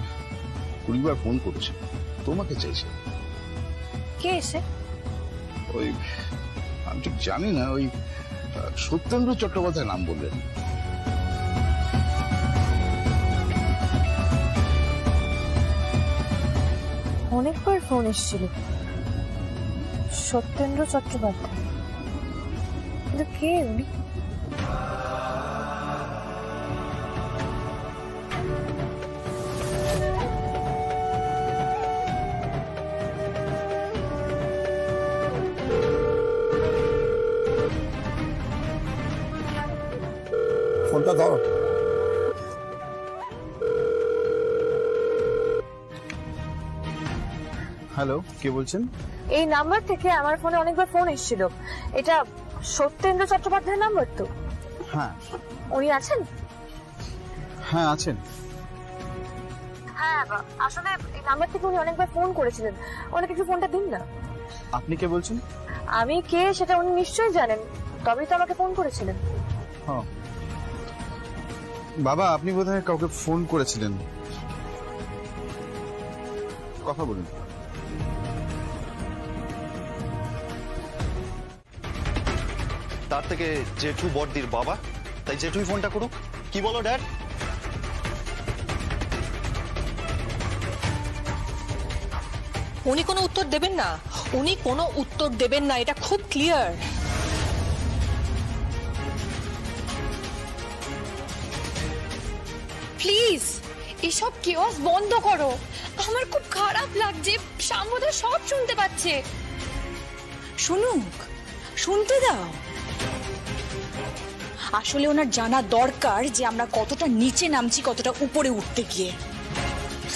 20 বার ফোন করেছে, তোমাকে চাইছে। কে এসে? ওই আমি ঠিক জানি না, ওই সত্যেন্দ্র চট্টোপাধ্যায় নাম বললেন। অনেকবার ফোন এসেছিল, সত্যেন্দ্র চট্টোপাধ্যায়। কিন্তু কে উনি? ফোনটা ধরো। হ্যালো, কে বলছেন? এই নাম্বার থেকে আমার ফোনে অনেকবার ফোন এসেছিল। এটা সত্যেন্দ্র চট্টোপাধ্যায়ের নাম্বার তো? হ্যাঁ। উনি আছেন? হ্যাঁ আছেন। হ্যাঁ, আসলে এই নাম্বার থেকে উনি অনেকবার ফোন করেছিলেন। ওনাকে একটু ফোনটা দিন না। আপনি কে বলছেন? আমি কে সেটা উনি নিশ্চয়ই জানেন, তবেই তো আমাকে ফোন করেছিলেন। হ্যাঁ বাবা, আপনি বোধহয় কাউকে ফোন করেছিলেন। কথা বলুন। তার থেকে জেঠু বড়দির বাবা, তাই জেঠুই ফোনটা করুক। কি বলো ড্যাড? উনি কোনো উত্তর দেবেন না, উনি কোনো উত্তর দেবেন না, এটা খুব ক্লিয়ার। প্লিজ এসব কিওস বন্ধ করো, আমার খুব খারাপ লাগছে। সাম্যদা সব শুনতে পাচ্ছে। শুনুক, শুনতে দাও। আসলে ওনার জানা দরকার যে আমরা কতটা নিচে নামছি, কতটা উপরে উঠতে গিয়ে।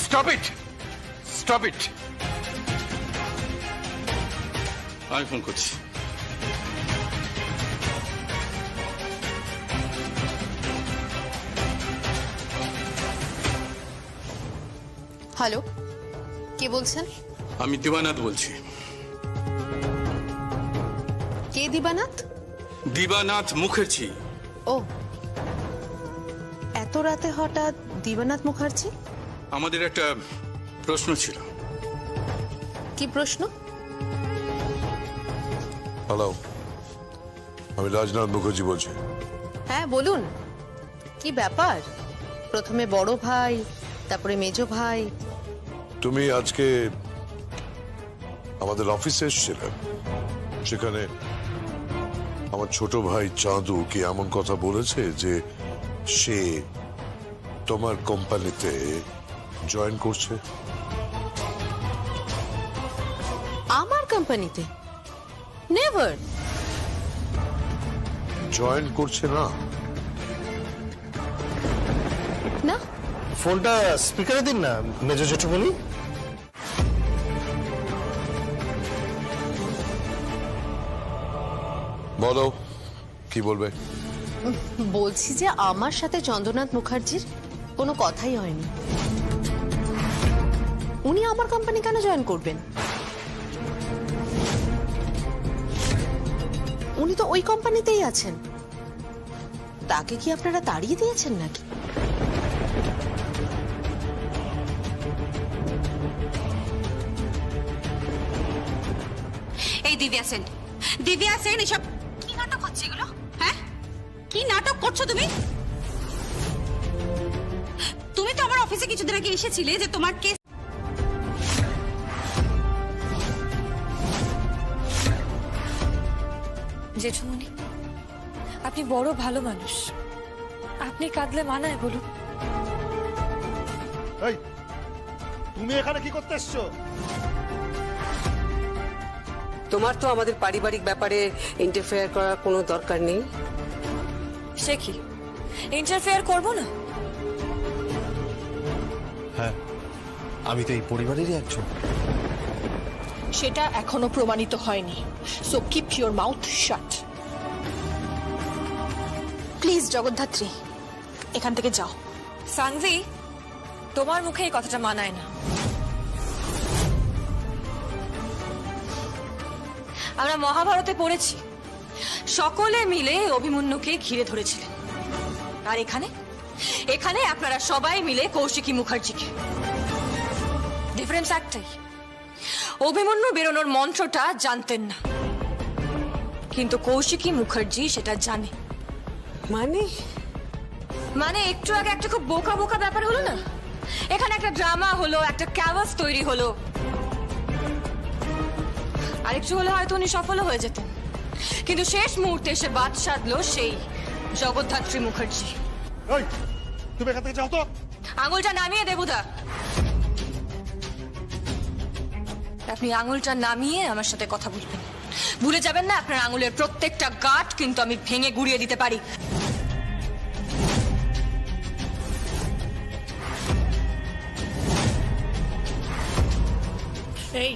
Stop it, stop it. আমি ফোন করছি। হ্যালো, কে বলছেন? আমি দিবানাথ বলছি। কে দিবানাথ? দিবানাথ মুখার্জি। ও, এত রাতে হঠাৎ দিবানাথ মুখার্জি? আমাদের একটা প্রশ্ন ছিল। কি প্রশ্ন? হ্যালো, আমি রাজনাথ মুখার্জি বলছি। হ্যাঁ বলুন, কি ব্যাপার? প্রথমে বড় ভাই, তারপরে মেজো ভাই। তুমি আজকে আমাদের অফিসে এসেছিলে, সেখানে আমার ছোট ভাই চাঁদু কি এমন কথা বলেছে যে সে তোমার কোম্পানিতে জয়েন করছে? আমার কোম্পানিতে? নেভার। জয়েন করছে না? না। ফোনটা স্পিকারে দিন না মেজো জেঠুমনি। বলো, কি বলবে? বলছি যে আমার সাথে চন্দ্রনাথ মুখার্জির কোনো কথাই হয়নি। উনি আমার কোম্পানি কেন জয়েন করবেন? উনি তো ওই কোম্পানিতেই আছেন। তাকে কি আপনারা তাড়িয়ে দিয়েছেন নাকি? এই দিব্যা সেন, দিব্যা সেন, এসব কি নাটক হচ্ছে এগুলো? হ্যাঁ, কি নাটক করছো তুমি? তুমি তো আমার অফিসে কিছুদিন আগে এসেছিলে যে তোমার কেস। জেঠুমনি, আপনি বড় ভালো মানুষ, আপনি কাঁদলে মানায় বলুন। এই, তুমি এখানে কি করতে এসছো? তোমার তো আমাদের পারিবারিক ব্যাপারে ইন্টারফেয়ার করার কোনো দরকার নেই। সে কি, ইন্টারফেয়ার করবো না? হ্যাঁ, আমি তো এই পরিবারেরই একজন। সেটা এখনো প্রমাণিত হয়নি, so keep your mouth shut. Please Jagaddhatri, এখান থেকে যাও। সানভি, তোমার মুখে এই কথাটা মানায় না। আমরা মহাভারতে পড়েছি, সকলে মিলে অভিমন্যুকে ঘিরে ধরেছিলেন, আর এখানে এখানে আপনারা সবাই মিলে কৌশিকী মুখার্জিকে। ডিফারেন্স একটাই, অভিমন্যু বেরোনোর মন্ত্রটা জানতেন না, কিন্তু কৌশিকী মুখার্জি সেটা জানে। মানে একটু আগে একটা খুব বোকা বোকা ব্যাপার হলো না, এখানে একটা ড্রামা হলো, একটা ক্যাভাস তৈরি হলো, আরেকটু হলে হয়তো উনি সফল হয়ে যেতেন, কিন্তু শেষ মুহূর্তে এসে বাদ সাধলো সেই জগদ্ধাত্রী মুখার্জি। তুমি এখান থেকে যাও তো। আঙুলটা নামিয়ে দেবুদা, আপনি আঙুলটা নামিয়ে আমার সাথে কথা বলবেন। ভুলে যাবেন না আপনার আঙুলের প্রত্যেকটা গাঁট কিন্তু আমি ভেঙে গুড়িয়ে দিতে পারি। এই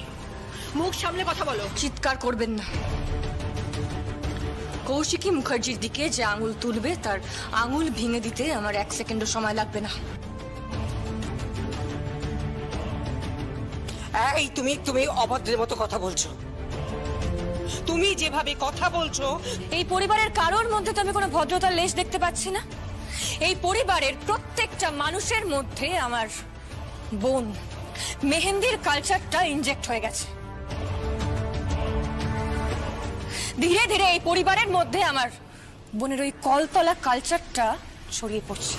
মুখ সামলে কথা বলো। চিৎকার করবেন না। কৌশিকী মুখার্জির দিকে যে আঙুল তুলবে তার আঙুল ভেঙে দিতে আমার 1 সেকেন্ডও সময় লাগবে না। এই তুমি তুমি অভদ্রের মতো কথা বলছো। তুমি যেভাবে কথা বলছো, এই পরিবারের কারোর মধ্যে তো আমি কোনো ভদ্রতার লেশ দেখতে পাচ্ছি না। এই পরিবারের প্রত্যেকটা মানুষের মধ্যে আমার বোন মেহেন্দির কালচারটা ইনজেক্ট হয়ে গেছে। ধীরে ধীরে এই পরিবারের মধ্যে আমার বোনের ওই কলতলা কালচারটা ছড়িয়ে পড়ছে।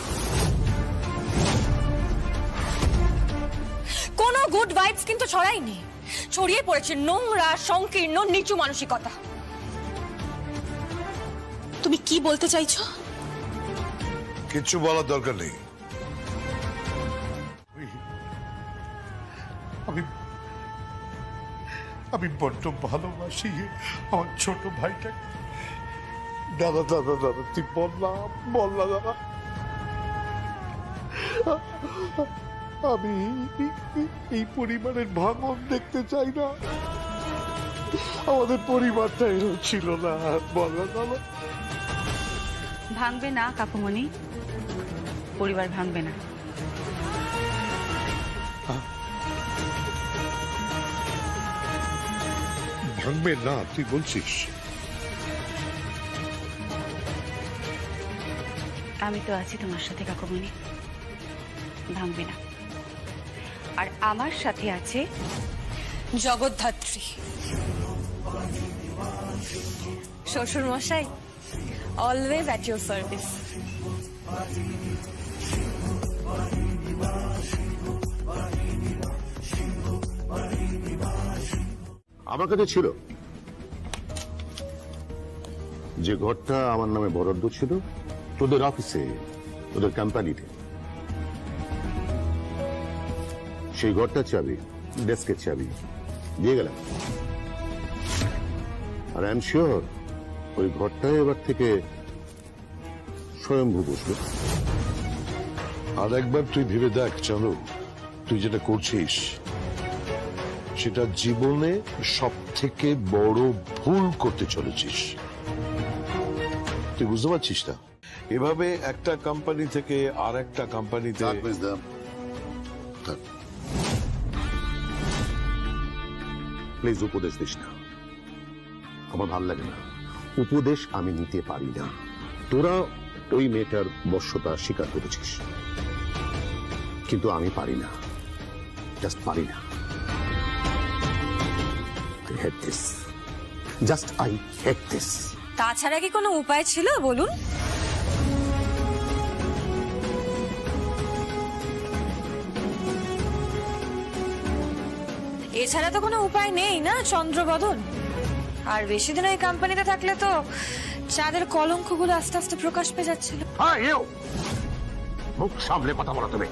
কোনো গুড ভাইবস কিন্তু ছড়ায়নি, ছড়িয়ে পড়েছে নোংরা, সংকীর্ণ, নিচু মানসিকতা। তুমি কি বলতে চাইছো? কিচ্ছু বলার দরকার নেই। আমি বড্ড ভালোবাসি আমার ছোট ভাইটাকে। দাদা দাদা দাদা তুই বল না দাদা। আমি এই পরিবারের ভাঙন দেখতে চাই না। আমাদের পরিবারটা এরকম ছিল না। বল না দাদা। ভাঙবে না কাকুমণি, পরিবার ভাঙবে না। ভাঙবে না তুই বলছিস? আমি তো আছি তোমার সাথে কাকুমণি, ভাঙবে না। আর আমার সাথে আছে জগদ্ধাত্রী। শ্বশুর মশাই, অলওয়েজ অ্যাট ইউর সার্ভিস। আমার কাছে ছিল যে ঘরটা আমার নামে বরাদ্দ ছিল তোদের অফিসে, তোদের কোম্পানিতে, সেই ঘরটার চাবি, ডেস্কের চাবি দিয়ে গেলাম। আর আই এম শিওর ওই ঘরটায় এবার থেকে স্বয়ংভূ বসবে। আর একবার তুই ভেবে দেখ চালু, তুই যেটা করছিস সেটা জীবনে সব থেকে বড় ভুল করতে চলেছিস। তুই বুঝতে পারছিস না? এভাবে একটা কোম্পানি থেকে আর একটা কোম্পানিতে প্লিজ উপদেশ দিস না, আমার ভাল লাগে না। উপদেশ আমি নিতে পারি না। তোরা ওই মেয়েটার বশ্যতা স্বীকার করেছিস, কিন্তু আমি পারি না, জাস্ট পারি না। I hate this. Just I hate this. তাছাড়া কি কোনো উপায় ছিল বলুন? এছাড়া তো কোনো উপায় নেই না চন্দ্রবদন। আর বেশি দিন এই কোম্পানিতে থাকলে তো চাঁদের কলঙ্কগুলো আস্তে আস্তে প্রকাশ পেয়ে যাচ্ছিল। মুখ সামলে কথা বলা তুমি।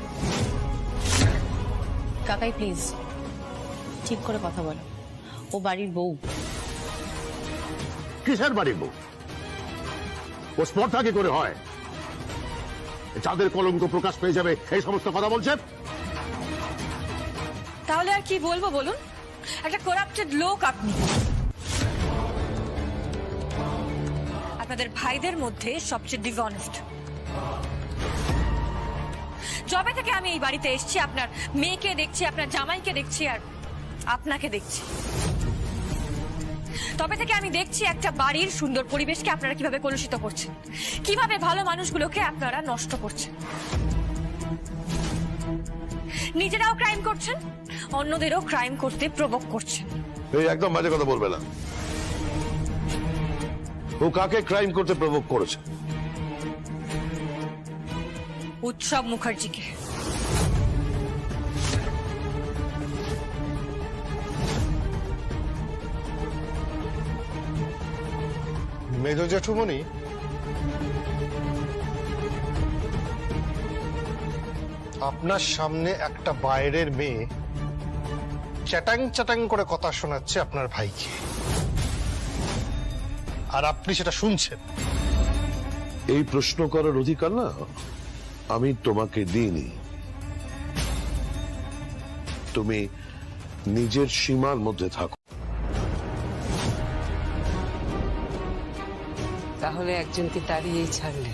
কাকাই প্লিজ ঠিক করে কথা বলো। ও বাড়ির বউ। কিসের বাড়ির বউ? ও স্পর্ধা কি করে হয়? চাঁদের কলঙ্ক প্রকাশ পেয়ে যাবে এই সমস্ত কথা বলছে। তাহলে আর কি বলবো বলুন? একটা করাপ্টেড লোক আপনি। আপনাদের ভাইদের মধ্যে সবচেয়ে ডিসঅনেস্ট। যবে থেকে আমি এই বাড়িতে এসেছি আপনার মেয়েকে দেখছি, আপনার জামাইকে দেখছি, আর আপনাকে দেখছি, তবে থেকে আমি দেখছি একটা বাড়ির সুন্দর পরিবেশকে আপনারা কিভাবে কলুষিত করছেন, কিভাবে ভালো মানুষগুলোকে আপনারা নষ্ট করছেন। নিজেরাও ক্রাইম করছেন, অন্যদেরও ক্রাইম করতে প্রভোক করছেন। এই একদম বাজে কথা বলবে না। ও কাকে ক্রাইম করতে প্রভোগ করেছে? উৎসব মুখার্জিকে। মেজ জেঠুমণি, আপনার সামনে একটা বাইরের মেয়ে চ্যাটাং চ্যাটাং করে কথা শোনাচ্ছে আপনার ভাইকে, আর আপনি সেটা শুনছেন। এই প্রশ্ন করার অধিকার না আমি তোমাকে দিইনি। তুমি নিজের সীমার মধ্যে থাকো। তাহলে একজনকে তাড়িয়েই ছাড়লে,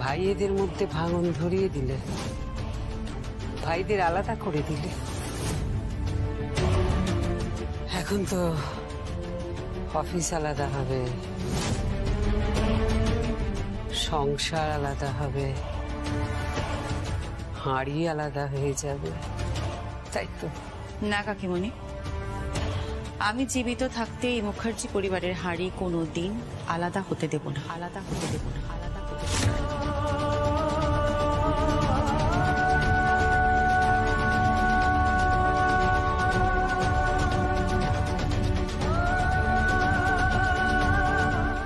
ভাইয়েদের মধ্যে ভাঙন ধরিয়ে দিলে, ভাইদের আলাদা করে দিলে। এখন তো অফিস আলাদা হবে, সংসার আলাদা হবে, হাঁড়ি আলাদা হয়ে যাবে, তাই তো? না কাকিমণি, আমি জীবিত থাকতে এই মুখার্জি পরিবারের হাঁড়ি কোনোদিন আলাদা হতে দেব না, আলাদা হতে দেব না, আলাদা হতে দেব না।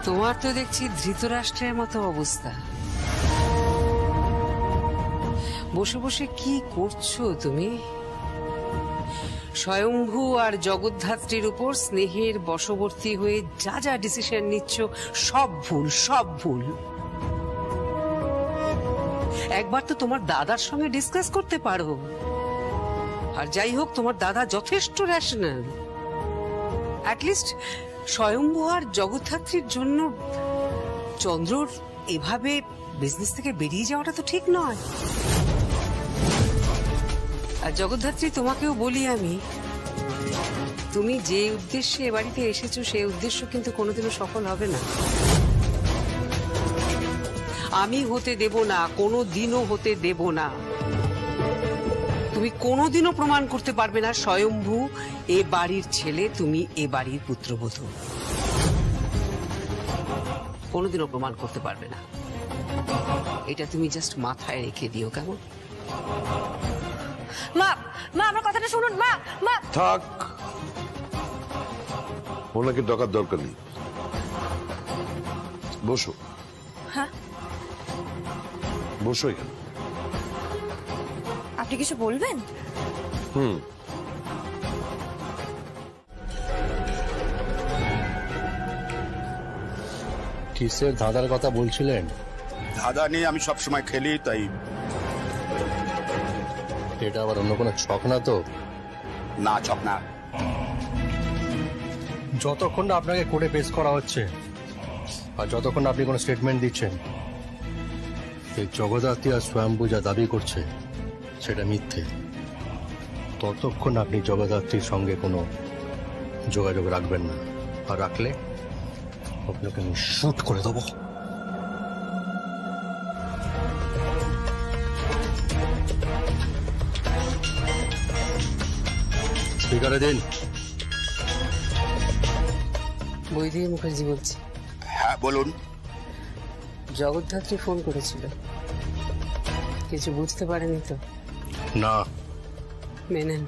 তোমার তো দেখছি ধৃতরাষ্ট্রের মতো অবস্থা। বসে বসে কি করছো তুমি? স্বয়ম্ভু আর জগদ্ধাত্রীর উপর স্নেহের বশবর্তী হয়ে যা যা ডিসিশন নিচ্ছ সব ভুল, সব ভুল। একবার তো তোমার দাদার সঙ্গে ডিসকাস করতে পারো। আর যাই হোক, তোমার দাদা যথেষ্ট রেশনাল। অ্যাটলিস্ট স্বয়ম্ভু আর জগদ্ধাত্রীর জন্য চন্দ্রর এভাবে বিজনেস থেকে বেরিয়ে যাওয়াটা তো ঠিক নয়। আর জগদ্ধাত্রী, তোমাকেও বলি আমি, তুমি যে উদ্দেশ্যে এ বাড়িতে এসেছো সেই উদ্দেশ্য কিন্তু কোনোদিনও সফল হবে না। আমি হতে দেব না, কোনোদিনও হতে দেব না। তুমি কোনোদিনও প্রমাণ করতে পারবে না স্বয়ম্ভু এ বাড়ির ছেলে, তুমি এ বাড়ির পুত্রবধূ। কোনোদিনও প্রমাণ করতে পারবে না। এটা তুমি জাস্ট মাথায় রেখে দিও, কেমন? মা, মা আমার কথাটা শুনুন। মা, মা থাক, ওনাকে ডাকার দরকার নেই। বসো। হ্যাঁ, বসো এখানে। আপনি কিছু বলবেন? কিসের ধাঁধার কথা বলছিলেন? ধাঁধা নিয়ে আমি সবসময় খেলি, তাই। এটা আবার অন্য কোনো ছক না তো? না, ছক না। যতক্ষণ না আপনাকে কোর্টে পেশ করা হচ্ছে আর যতক্ষণ আপনি কোনো স্টেটমেন্ট দিচ্ছেন, এই জগদ্ধাত্রী আর স্বয়ম্ভু যা দাবি করছে সেটা মিথ্যে, ততক্ষণ আপনি জগদ্ধাত্রীর সঙ্গে কোনো যোগাযোগ রাখবেন না। আর রাখলে আপনাকে আমি শুট করে দেবো। স্পিকারে দিন। বৈদেহী মুখার্জি বলছি। হ্যাঁ, বলুন। জগদ্ধাত্রী ফোন করেছিল, কিছু বুঝতে পারেনি তো? না। মেনেন,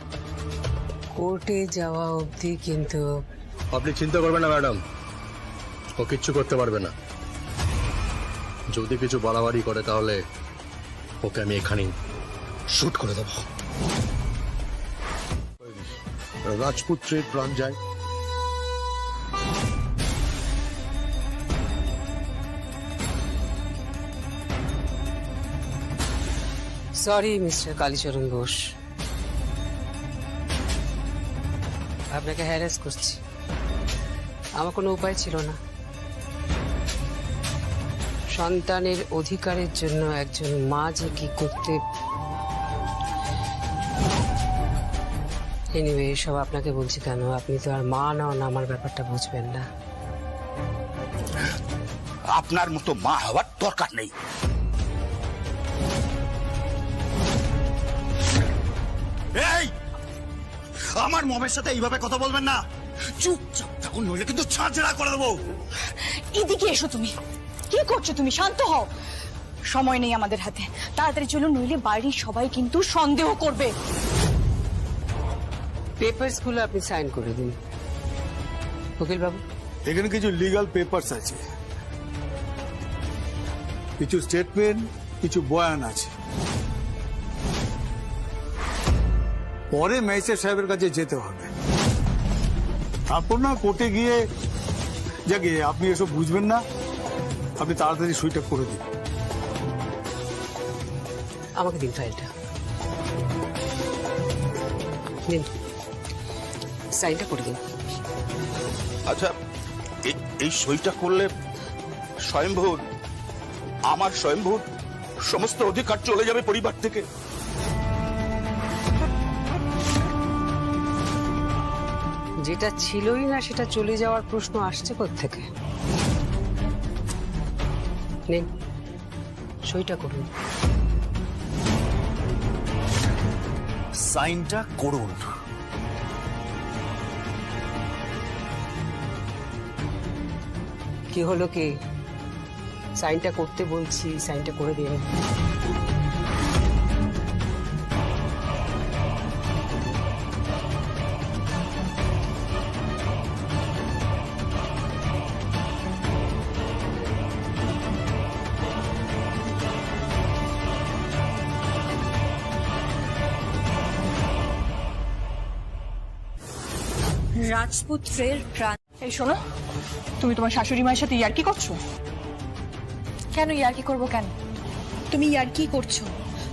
কোর্টে যাওয়া অবধি কিন্তু। আপনি চিন্তা করবেন না ম্যাডাম, ও কিচ্ছু করতে পারবে না। যদি কিছু বাড়াবাড়ি করে তাহলে ওকে আমি এখানেই শুট করে দেবো। রাজপুত্রের প্রাণ যায়। সরি মিস্টার কালীচরণ ঘোষ, আপনাকে হ্যারাস করছি। আমার কোনো উপায় ছিল না। সন্তানের অধিকারের জন্য একজন মা যে কি করতে। এনিওয়ে, এসব আপনাকে বলছি কেন? আপনি তো আর মা নন, আমার ব্যাপারটা বুঝবেন না। আপনার মতো মা হওয়ার দরকার নেই। এই, আমার মমের সাথে এইভাবে কথা বলবেন না। চুপচাপ থাকুন, নইলে কিন্তু ছাড়ছাড়া করে দেবো। এদিকে এসো তুমি। কি করছো তুমি? শান্ত হও। সময় নেই আমাদের হাতে, তাড়াতাড়ি চলুন, নইলে বাড়ির সবাই কিন্তু সন্দেহ করবে। পেপারস গুলো আপনি সাইন করে দিন উকিল বাবু। এখানে কিছু লিগ্যাল পেপারস আছে, কিছু স্টেটমেন্ট, কিছু বয়ান আছে। পরে ম্যাজিস্ট্রেট সাহেবের কাছে যেতে হবে, তারপর না কোর্টে গিয়ে যাকে আপনি এসব বুঝবেন না, আপনি তাড়াতাড়ি সইটা করে দিন। আমাকে দিন ফাইলটা, দিন সাইনটা করে দিন। আচ্ছা, এই সইটা করলে স্বয়ম্ভূর, আমার স্বয়ম্ভূর সমস্ত অধিকার চলে যাবে পরিবার থেকে। যেটা ছিলই না সেটা চলে যাওয়ার প্রশ্ন আসছে কোত্থেকে? নিন সইটা করুন। সাইনটা করুন। কি হলো কি? সাইনটা করতে বলছি, সাইনটা করে দিন। রাজপুত্রের প্রাণ। এই শোনো, তুমি তোমার শাশুড়ি মায়ের সাথে ইয়ার্কি করছো? কেন ইয়ার্কি করবো কেন? তুমি ইয়ার্কি করছো,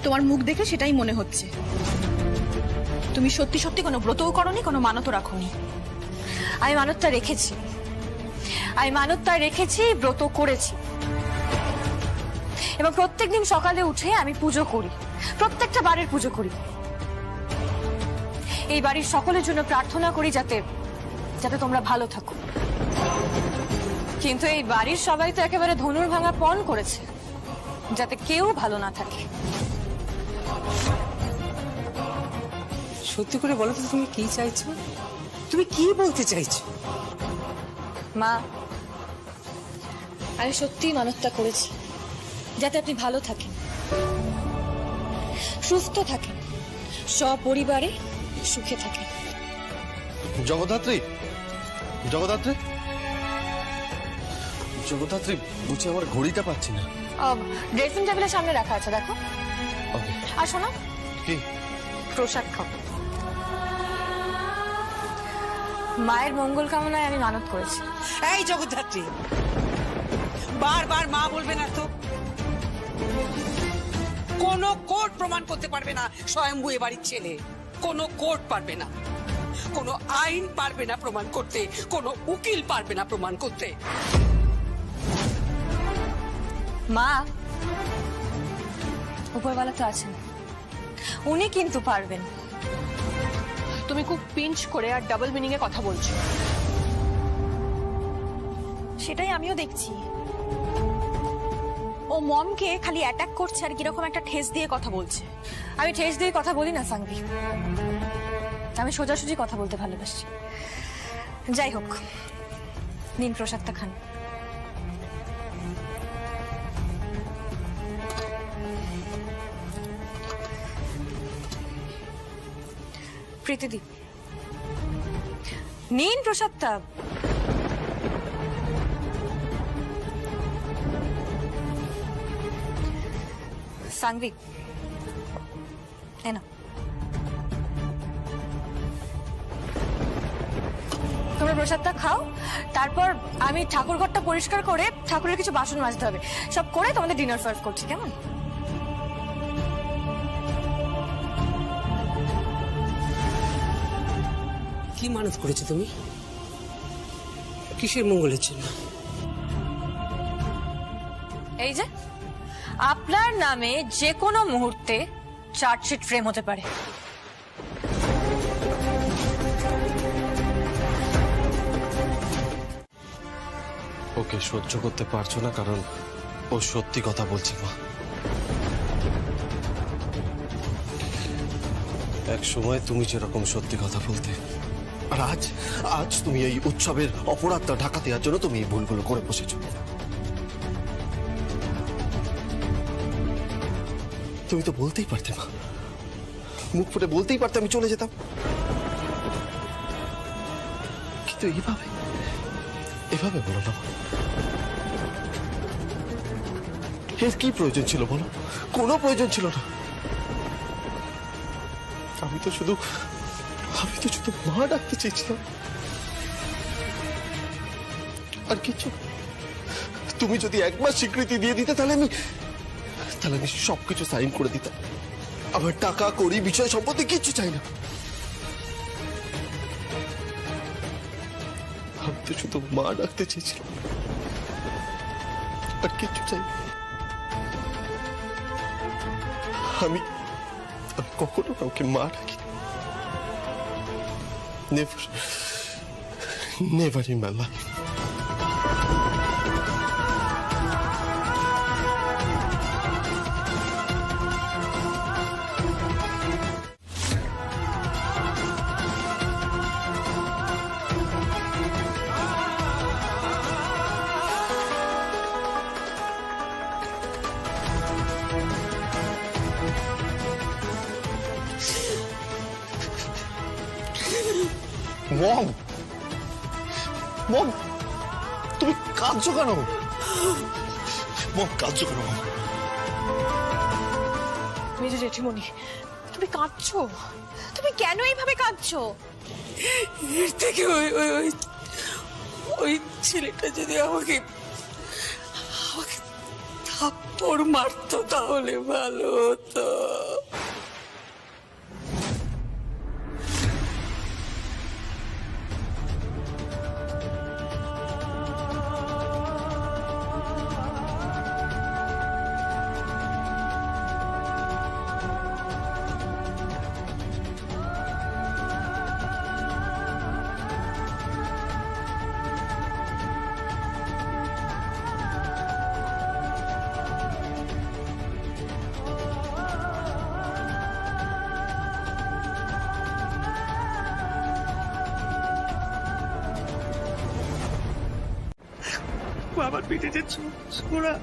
তোমার মুখ দেখে সেটাই মনে হচ্ছে। তুমি সত্যি সত্যি কোনো ব্রতও করনি, কোনো মানতও রাখোনি। আমি মানতটা রেখেছি, ব্রত করেছি, এবং প্রত্যেকদিন সকালে উঠে আমি পুজো করি, প্রত্যেকটা বাড়ির পুজো করি। এই বাড়ির সকলের জন্য প্রার্থনা করি যাতে যাতে তোমরা ভালো থাকো। কিন্তু এই বাড়ির সবাই তো একেবারে ধনুর ভাঙা পণ করেছে, যাতে কেউ ভালো না থাকে। সত্যি করে বলো তো, তুমি কি চাইছো? তুমি কি বলতে চাইছো? মা, আমি সত্যিই মানতটা করেছি যাতে আপনি ভালো থাকেন, সুস্থ থাকেন, সপরিবারে সুখে থাকেন। জগদ্ধাত্রী, জগদ্ধাত্রী, জগদ্ধাত্রী, বুঝছি আমার ঘড়িটা পাচ্ছি না। ড্রেসিং টেবিলের সামনে রাখা আছে, দেখো। আর শোনো, কি? প্রসাদ খাও। মায়ের মঙ্গল কামনায় আমি মানত করেছি। এই জগদ্ধাত্রী, বারবার মা বলবে না তো। কোন কোর্ট প্রমাণ করতে পারবে না স্বয়ম্ভু এ বাড়ির ছেলে। কোন কোর্ট পারবে না, কোন আইন পারবে না প্রমাণ করতে, কোন উকিল পারবে না প্রমাণ করতে। মা, উপরওয়ালা তো আছেন, উনি কিন্তু পারবেন। তুমি খুব পিঞ্চ করে আর ডাবল মিনিং এ কথা বলছো। সেটাই আমিও দেখছি। ও মমকে খালি অ্যাটাক করছে আর কিরকম একটা ঠেস দিয়ে কথা বলছে। আমি ঠেস দিয়ে কথা বলি না সাঙ্গি, আমি সোজাসুজি কথা বলতে ভালোবাসি। যাই হোক, নিন প্রসাদটা খান। প্রীতিদি, নিন প্রসাদটা। সাঙ্গি, এনো। তোমরা প্রসাদটা খাও, তারপর আমি ঠাকুরঘরটা পরিষ্কার করে ঠাকুরের কিছু বাসন মাজতে হবে, সব করে তোমাদের ডিনার সার্ভ করছি, কেমন? কি মানত করেছো তুমি? কিসের মঙ্গলের জন্য? এই যে আপনার নামে যে কোনো মুহূর্তে চার্জশিট ফ্রেম হতে পারে। ওকে সহ্য করতে পারছো না কারণ ও সত্যি কথা বলছে। মা, এক সময় তুমি যেরকম সত্যি কথা বলতে, আর আজ আজ তুমি এই উৎসবের অপরাধটা ঢাকা দেওয়ার জন্য তুমি এই ভুলগুলো করে বসেছো। তুমি তো বলতেই পারতে মা, মুখ ফুটে বলতেই পারতে আমি চলে যেতাম, কিন্তু এইভাবে এভাবে বলো না। এর কি প্রয়োজন ছিল বলো? কোনো প্রয়োজন ছিল না। আমি তো শুধু মা ডাকতে চেয়েছিলাম, আর কিছু। তুমি যদি একবার স্বীকৃতি দিয়ে দিতে তাহলে আমি সবকিছু সাইন করে দিতাম। আমার টাকা কড়ি বিষয় সম্পত্তি কিচ্ছু চাই না। আমি তো শুধু মা ডাকতে চেয়েছিলাম, আর কিচ্ছু চাই না। আমি কখনো কাউকে মা ডাকি, নেভার ইন মাই লাইফ। মম, মম, তুমি কাঁদছো কেন? মম, কাঁদছো কেন? মেজ জেঠিমণি, তুমি কাঁদছো? তুমি কেন এইভাবে কাঁদছো? এর থেকে ওই ছেলেটা যদি আমাকে থাপ্পড় মারতো তাহলে ভালো হতো। বাবার পিঠে যে ছোড়া,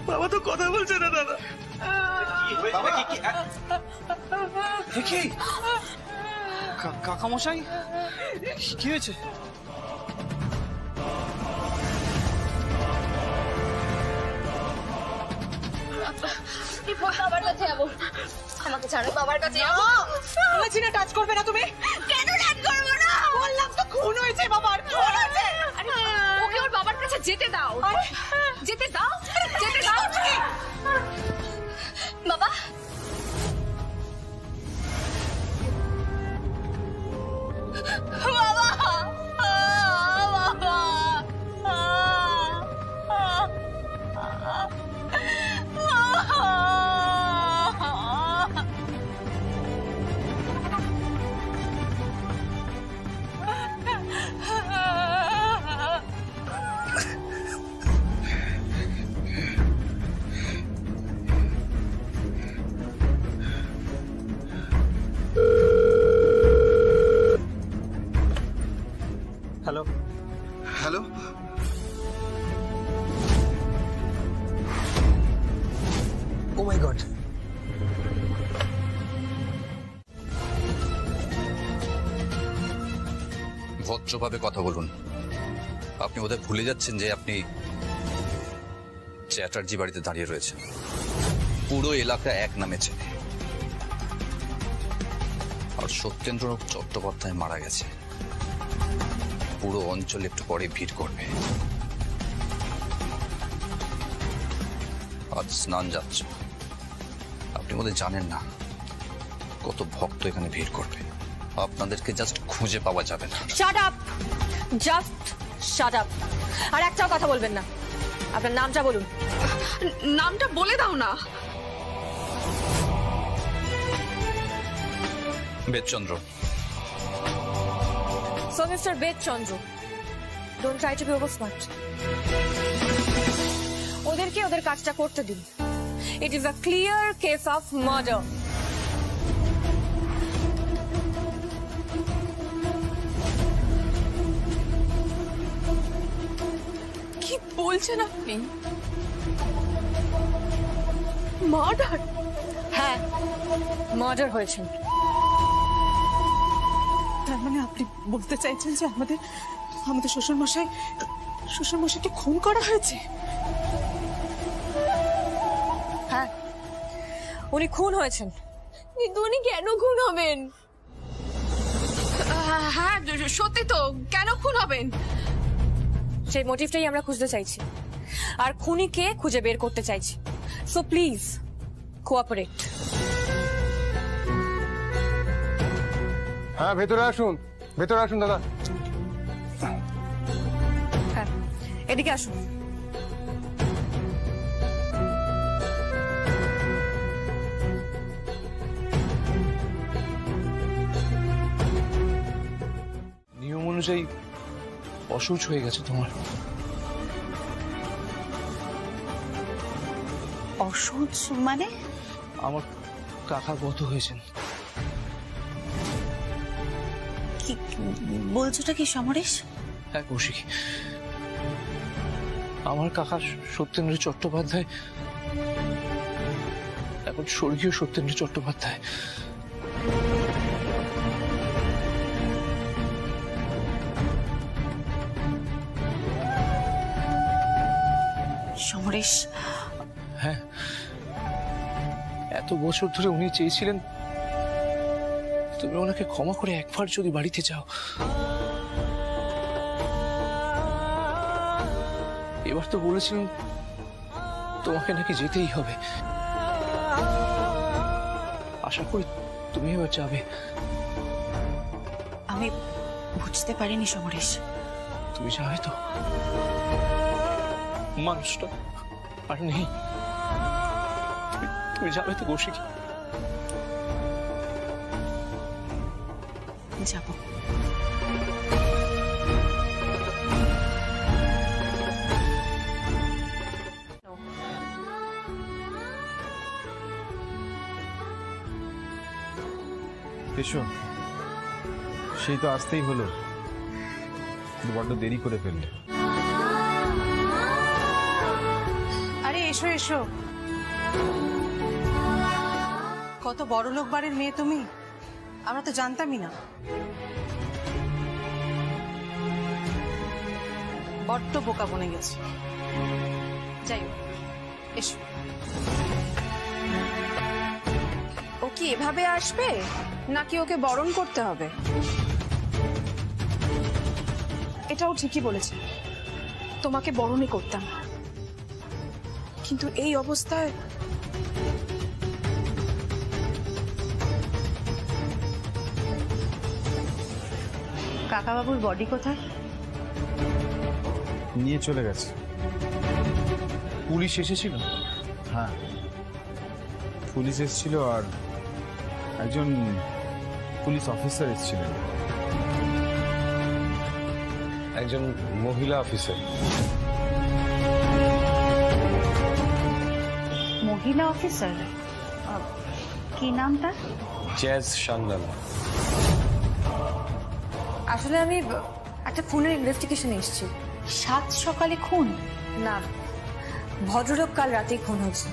বাবা তো কথা বলছে না দাদা। কাকামশাই কি হয়েছে? বাবার কাছে যাবো, আমাকে ছাড়ো, বাবার কাছে যাবো। বলেছি না টাচ করবে না তুমি। কেন টাচ করবো না? বললাম তো খুন হয়েছে, বাবার খুন হয়েছে। ওকে ওর বাবার কাছে যেতে দাও, যেতে দাও, যেতে দাও। বাবা, হ্যালো হ্যালো, ও মাই গড, ভদ্রভাবে কথা বলুন। আপনি ওদের ভুলে যাচ্ছেন যে আপনি চ্যাটার্জি বাড়িতে দাঁড়িয়ে রয়েছেন। পুরো এলাকা এক নামে চেনে। আর সত্যেন্দ্র চট্টোপাধ্যায় মারা গেছে, পুরো অঞ্চল একটু পরে ভিড় করবে। আজ স্নান যাচ্ছ, আপনি বোধহয় জানেন না কত ভক্ত এখানে ভিড় করবে। আপনাদেরকে জাস্ট খুঁজে পাওয়া যাবে না। Shut up, just shut up. আর একটাও কথা বলবেন না। আপনার নামটা বলুন। নামটা বলে দাও না। বেদচন্দ্র। So, Mr. Bedchandra, don't try to be over smart. ওদেরকে ওদের কাজটা করতে দিন। It is a clear case of murder. বলছেন আপনি? মার্ডার? হ্যাঁ, মার্ডার হয়েছেন। তার মানে আপনি বলতে চাইছেন যে আমাদের শ্বশুরমশাইকে খুন করা হয়েছে? হ্যাঁ, উনি খুন হয়েছেন। কিন্তু উনি কেন খুন হবেন? হ্যাঁ সত্যি তো, কেন খুন হবেন? সেই মোটিভটাই আমরা খুঁজতে চাইছি, আর খুনিকে খুঁজে বের করতে চাইছি। So please cooperate. হ্যাঁ, ভেতরে আসুন দাদা। হ্যাঁ, এদিকে আসুন। নিয়ম অনুযায়ী অসুচ হয়ে গেছে তোমার। অসুচ মানে? আমার কাকা গত হয়েছেন। কি বলছোটা কি সমরেশ? হ্যাঁ কৌশিক, আমার কাকা সত্যেন্দ্র চট্টোপাধ্যায় এখন স্বর্গীয় সত্যেন্দ্র চট্টোপাধ্যায়। সমরেশ? হ্যাঁ, এত বছর ধরে উনি চেয়েছিলেন তুমি ওনাকে ক্ষমা করে একবার যদি বাড়িতে যাও। এবার তো বলেছিলেন তোমাকে নাকি যেতেই হবে। আশা করি তুমি এবার যাবে। আমি বুঝতে পারিনি সমরেশ। তুমি যাবে তো? মানুষটা আর নেই। তুমি যাবে তো কৌশিক? যাব। এসো, সেই তো আসতেই হলো, বড্ড দেরি করে ফেললে। আরে এসো এসো, কত বড় লোক বাড়ির মেয়ে তুমি, আমরা তো জানতামই না। বড্ড বোকা বনে গেছে। যাই হোক, এসো। ও কি এভাবে আসবে নাকি ওকে বরণ করতে হবে? এটাও ঠিকই বলেছে, তোমাকে বরণই করতাম, কিন্তু এই অবস্থায় কাকাবাবুর বডি কোথায়? নিয়ে চলে গেছে। পুলিশ এসেছিল? হ্যাঁ, পুলিশ এসেছিল আর একজন পুলিশ অফিসার এসেছিলেন, একজন মহিলা অফিসার। মহিলা অফিসার? কি নামটা? জ্যাজ সান্যাল। আসলে আমি একটা খুনের ইনভেস্টিগেশনে এসেছি। সাত সকালে খুন? না, ভদ্রলোক কাল রাতেই খুন হয়েছে।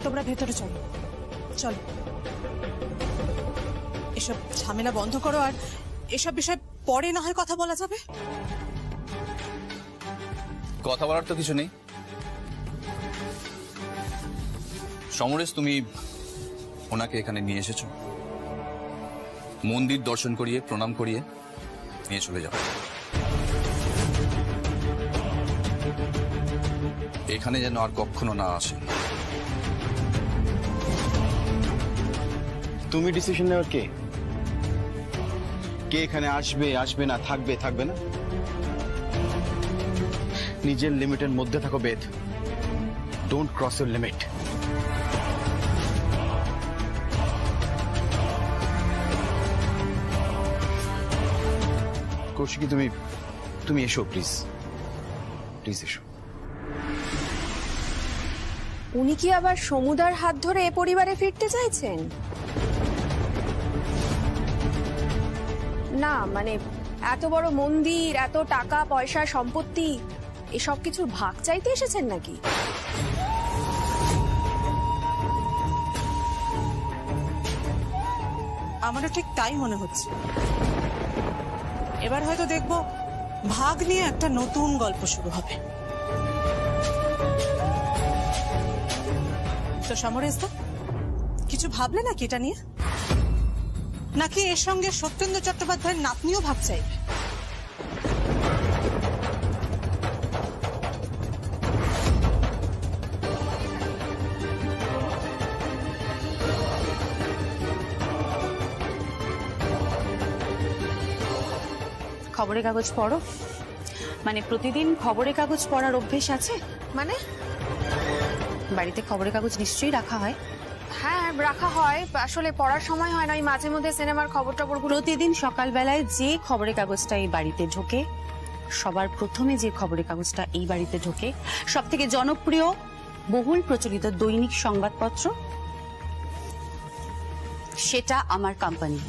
তোমরা ভেতরে চলো, চলো। এসব ঝামেলা বন্ধ করো, আর এসব বিষয় পরে না হয় কথা বলা যাবে। কথা বলার তো কিছু নেই। সমরেশ, তুমি ওনাকে এখানে নিয়ে এসেছো, মন্দির দর্শন করিয়ে প্রণাম করিয়ে নিয়ে চলে যাও। এখানে যেন আর কখনো না আসে। তুমি ডিসিশন নেওয়ার কে? কে এখানে আসবে আসবে না, থাকবে থাকবে না? নিজের লিমিটের মধ্যে থাকো Ved. Don't cross your limit. Koushiki, তুমি এসো প্লিজ, প্লিজ এসো। উনি কি আবার সমুদার হাত ধরে এ পরিবারে ফিরতে চাইছেন? না মানে এত বড় মন্দির, এত টাকা পয়সা সম্পত্তি, এসব কিছুর ভাগ চাইতে এসেছেন নাকি? আমারও ঠিক তাই মনে হচ্ছে। এবার হয়তো দেখবো ভাগ নিয়ে একটা নতুন গল্প শুরু হবে। তো সমরেশ দা, কিছু ভাবলে নাকি এটা নিয়ে? নাকি এর সঙ্গে সত্যেন্দ্র চট্টোপাধ্যায়ের নাতনিও ভাগ চাইবে? খবরের কাগজ পড়ো? মানে প্রতিদিন খবরের কাগজ পড়ার অভ্যেস আছে? মানে বাড়িতে খবরের কাগজ নিশ্চয়ই রাখা হয়। হ্যাঁ, রাখা হয়, আসলে পড়ার সময় হয় না, ওই মাঝে মধ্যে সিনেমার খবর টবর। প্রতিদিন সকালবেলায় যে খবরের কাগজটা এই বাড়িতে ঢোকে, সবার প্রথমে যে খবরের কাগজটা এই বাড়িতে ঢোকে, সব থেকে জনপ্রিয় বহুল প্রচলিত দৈনিক সংবাদপত্র, সেটা আমার কোম্পানি।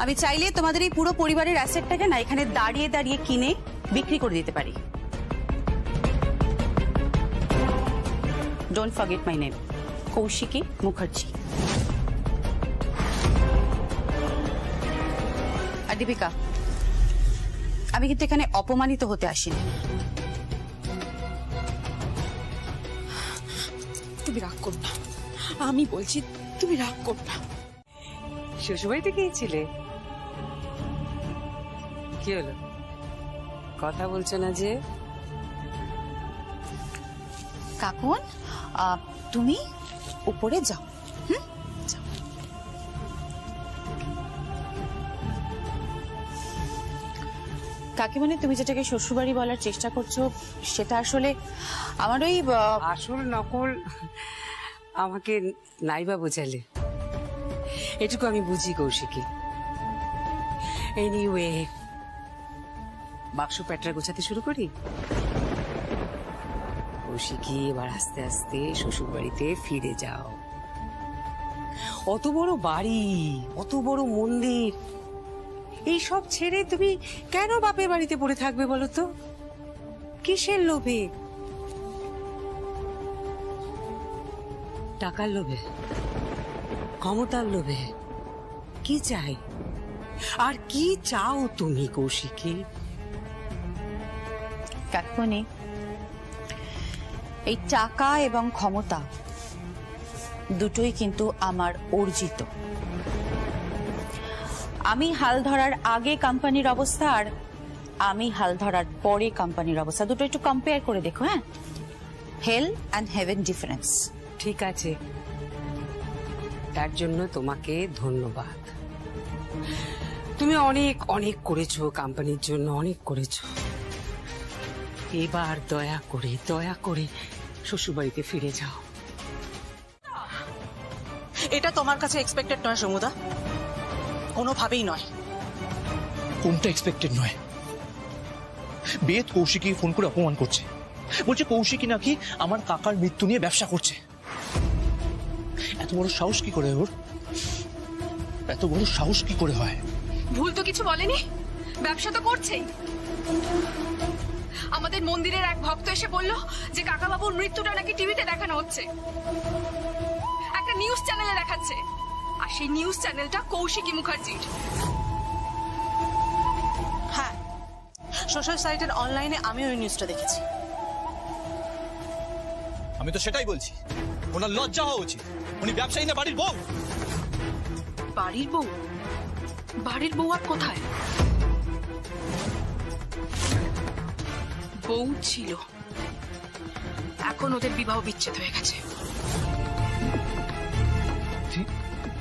আমি চাইলে তোমাদের এই পুরো পরিবারের অ্যাসেটটাকে না এখানে দাঁড়িয়ে দাঁড়িয়ে কিনে বিক্রি করে দিতে পারি। Don't forget my name, Koushiki Mukherjee. আর দীপিকা, আমি কিন্তু এখানে অপমানিত হতে আসিনি। তুমি রাগ করো না, আমি বলছি তুমি রাগ করো না। শ্বশুরবাড়িতে গিয়েছিলে? কি হলো, কথা বলছো না যে? কাকুন, তুমি উপরে যাও। যাও। কাকিমণি, তুমি যেটাকে শ্বশুরবাড়ি বলার চেষ্টা করছো, সেটা আসলে আমার ওই আসল নকল আমাকে নাইবা বোঝালে। এটুকু আমি বুঝি কৌশিকী। এনিওয়ে, বাক্স প্যাটরা গোছাতে শুরু করি। কৌশিকী, এবার আস্তে আস্তে শ্বশুর বাড়িতে ফিরে যাও। অত বড় বাড়ি, অত বড় মন্দির, এই সব ছেড়ে তুমি কেন বাপের বাড়িতে পড়ে থাকবে বলো তো? কিসের লোভে? টাকার লোভে? ক্ষমতার লোভে? কি চাই? আর কি চাও তুমি কৌশিকী? কাকিমণি, এই টাকা এবং ক্ষমতা দুটোই কিন্তু আমার অর্জিত। আমি হাল ধরার আগে কোম্পানির অবস্থা আর আমি হাল ধরার পরে কোম্পানির অবস্থা, দুটো একটু কম্পেয়ার করে দেখো। হ্যাঁ, হেল অ্যান্ড হেভেন ডিফারেন্স। ঠিক আছে, তার জন্য তোমাকে ধন্যবাদ। তুমি অনেক অনেক করেছো কোম্পানির জন্য, অনেক করেছো। এবার দয়া করে শ্বশুরবাড়িতে ফিরে যাও। এটা তোমার কাছে এক্সপেক্টেড নয় সমুদা, কোনোভাবেই নয়। কোনটা এক্সপেক্টেড নয়? বেদ কৌশিকী ফোন করে অপমান করছে, বলছে কৌশিকী নাকি আমার কাকার মৃত্যু নিয়ে ব্যবসা করছে। এত বড় সাহস কি করে ওর? এত বড় সাহস কি করে হয়? ভুল তো কিছু বলেনি, ব্যবসা তো করছেই। আমাদের মন্দিরের এক ভক্ত এসে বলল যে কাকা বাবুর মৃত্যুটা নাকি টিভিতে দেখানো হচ্ছে, একটা নিউজ চ্যানেলে দেখাচ্ছে, আর সেই নিউজ চ্যানেলটা কৌশিকী মুখার্জির। হ্যাঁ, সোশ্যাল সাইটের অনলাইনে আমিও ওই নিউজটা দেখেছি। আমি তো সেটাই বলছি, ওনার লজ্জা হওয়া উচিত। উনি ব্যবসায়ী না বাড়ির বউ। বাড়ির বউ? বাড়ির বউ আর কোথায়? বউ ছিল, এখন ওদের বিবাহ বিচ্ছেদ হয়ে গেছে।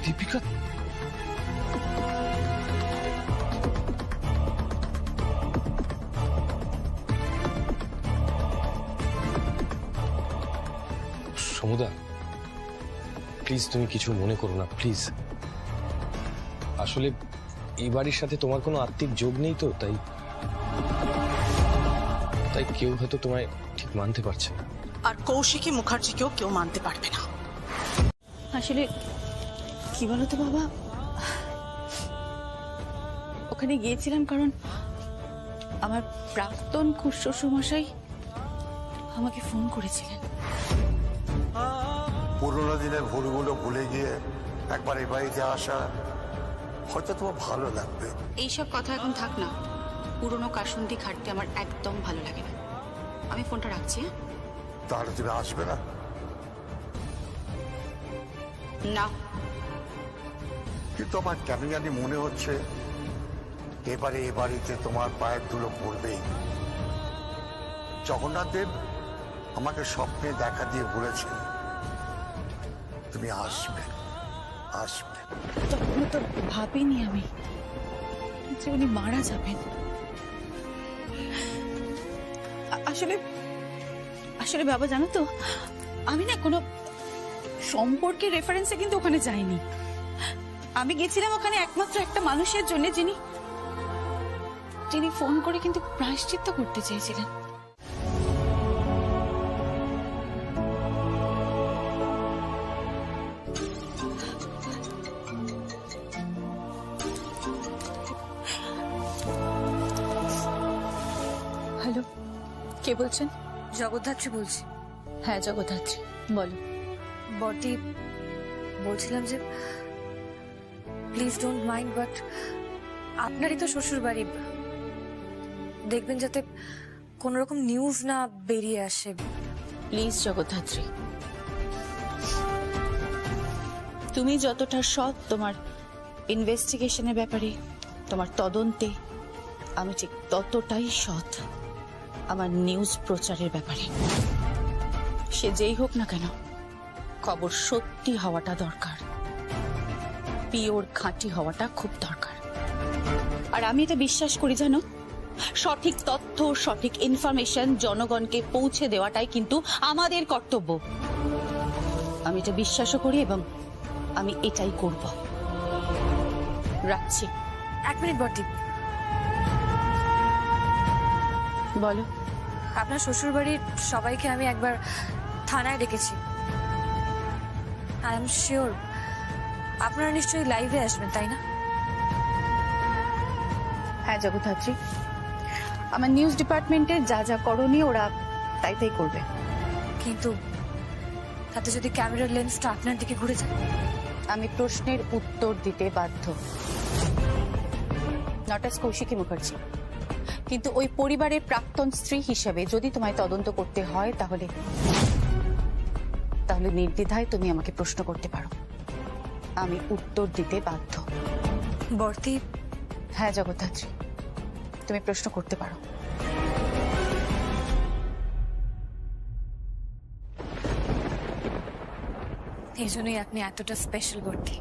দীপিকা, সমুদা, প্লিজ তুমি কিছু মনে করো না, প্লিজ। আসলে এই বাড়ির সাথে তোমার কোনো আত্মিক যোগ নেই তো, তাই কেউ হয়তো তোমায় ঠিক মানতে পারছে না। আর কৌশিকী মুখার্জিকেও কেউ মানতে পারবে না। আসলে কি বলতো বাবা, ওখানে গিয়েছিলাম কারণ আমার প্রাক্তন শ্বশুরমশাই আমাকে ফোন করেছিলেন। পুরোনো দিনের ভুলগুলো ভুলে গিয়ে একবার এই বাড়িতে আসা হয়তো তোমার ভালো লাগবে। এইসব কথা এখন থাক না, পুরনো কাসুন্দি ঘাটতে আমার একদম ভালো লাগে না। আমি ফোনটা রাখছি। তাহলে তুমি আসবে না? না, কিন্তু আমার কেন জানি মনে হচ্ছে এবারে এ বাড়িতে তোমার পায়ের ধুলো পড়বেই। জগন্নাথ দেব আমাকে স্বপ্নে দেখা দিয়ে বলেছে তুমি আসবে আসবে। তখন তো ভাবিনি আমি যে উনি মারা যাবেন। আসলে আসলে বাবা জানো তো, আমি না কোনো সম্পর্কের রেফারেন্সে কিন্তু ওখানে যাইনি। আমি গেছিলাম ওখানে একমাত্র একটা মানুষের জন্য, যিনি ফোন করে কিন্তু প্রায়শ্চিত্ত করতে চেয়েছিলেন। হ্যালো, কে বলছেন? জগদ্ধাত্রী বলছি। হ্যাঁ জগদ্ধাত্রী, বলো। বটি, বলছিলাম যে প্লিজ ডোন্ট মাইন্ড, বাট আপনারই তো শ্বশুর বাড়ি, দেখবেন যাতে কোন রকম নিউজ না বেরিয়ে আসে। প্লিজ জগদ্ধাত্রী, তুমি যতটা সৎ তোমার ইনভেস্টিগেশনের ব্যাপারে, তোমার তদন্তে, আমি ঠিক ততটাই সৎ আমার নিউজ প্রচারের ব্যাপারে। সে যেই হোক না কেন, খবর সত্যি হওয়াটা দরকার, পিওর খাঁটি হওয়াটা খুব দরকার। আর আমি এটা বিশ্বাস করি, জানো, সঠিক তথ্য, সঠিক ইনফরমেশন জনগণকে পৌঁছে দেওয়াটাই কিন্তু আমাদের কর্তব্য। আমি এটা বিশ্বাসও করি এবং আমি এটাই করব। রাখছি। 1 মিনিট বটি, বলো। আপনার শ্বশুর বাড়ির সবাইকে আমি একবার থানায় ডেকেছি। আই এম শিওর আপনারা নিশ্চয়ই লাইভে আসবেন, তাই না? হ্যাঁ জগদ্ধাত্রী, আমার নিউজ ডিপার্টমেন্টের যা যা করণীয় ওরা তাই তাই করবে। কিন্তু তাতে যদি ক্যামেরার লেন্সটা আপনার দিকে ঘুরে যায়? আমি প্রশ্নের উত্তর দিতে বাধ্য। নট অ্যাজ কৌশিকী মুখার্জি, কিন্তু ওই পরিবারের প্রাক্তন স্ত্রী হিসেবে যদি তোমায় তদন্ত করতে হয় তাহলে নির্দ্বিধায় তুমি আমাকে প্রশ্ন করতে পারো, আমি উত্তর দিতে বাধ্য। বর্তি। হ্যাঁ জগদ্ধাত্রী, তুমি প্রশ্ন করতে পারো। এই জন্যই আপনি এতটা স্পেশাল বর্তি,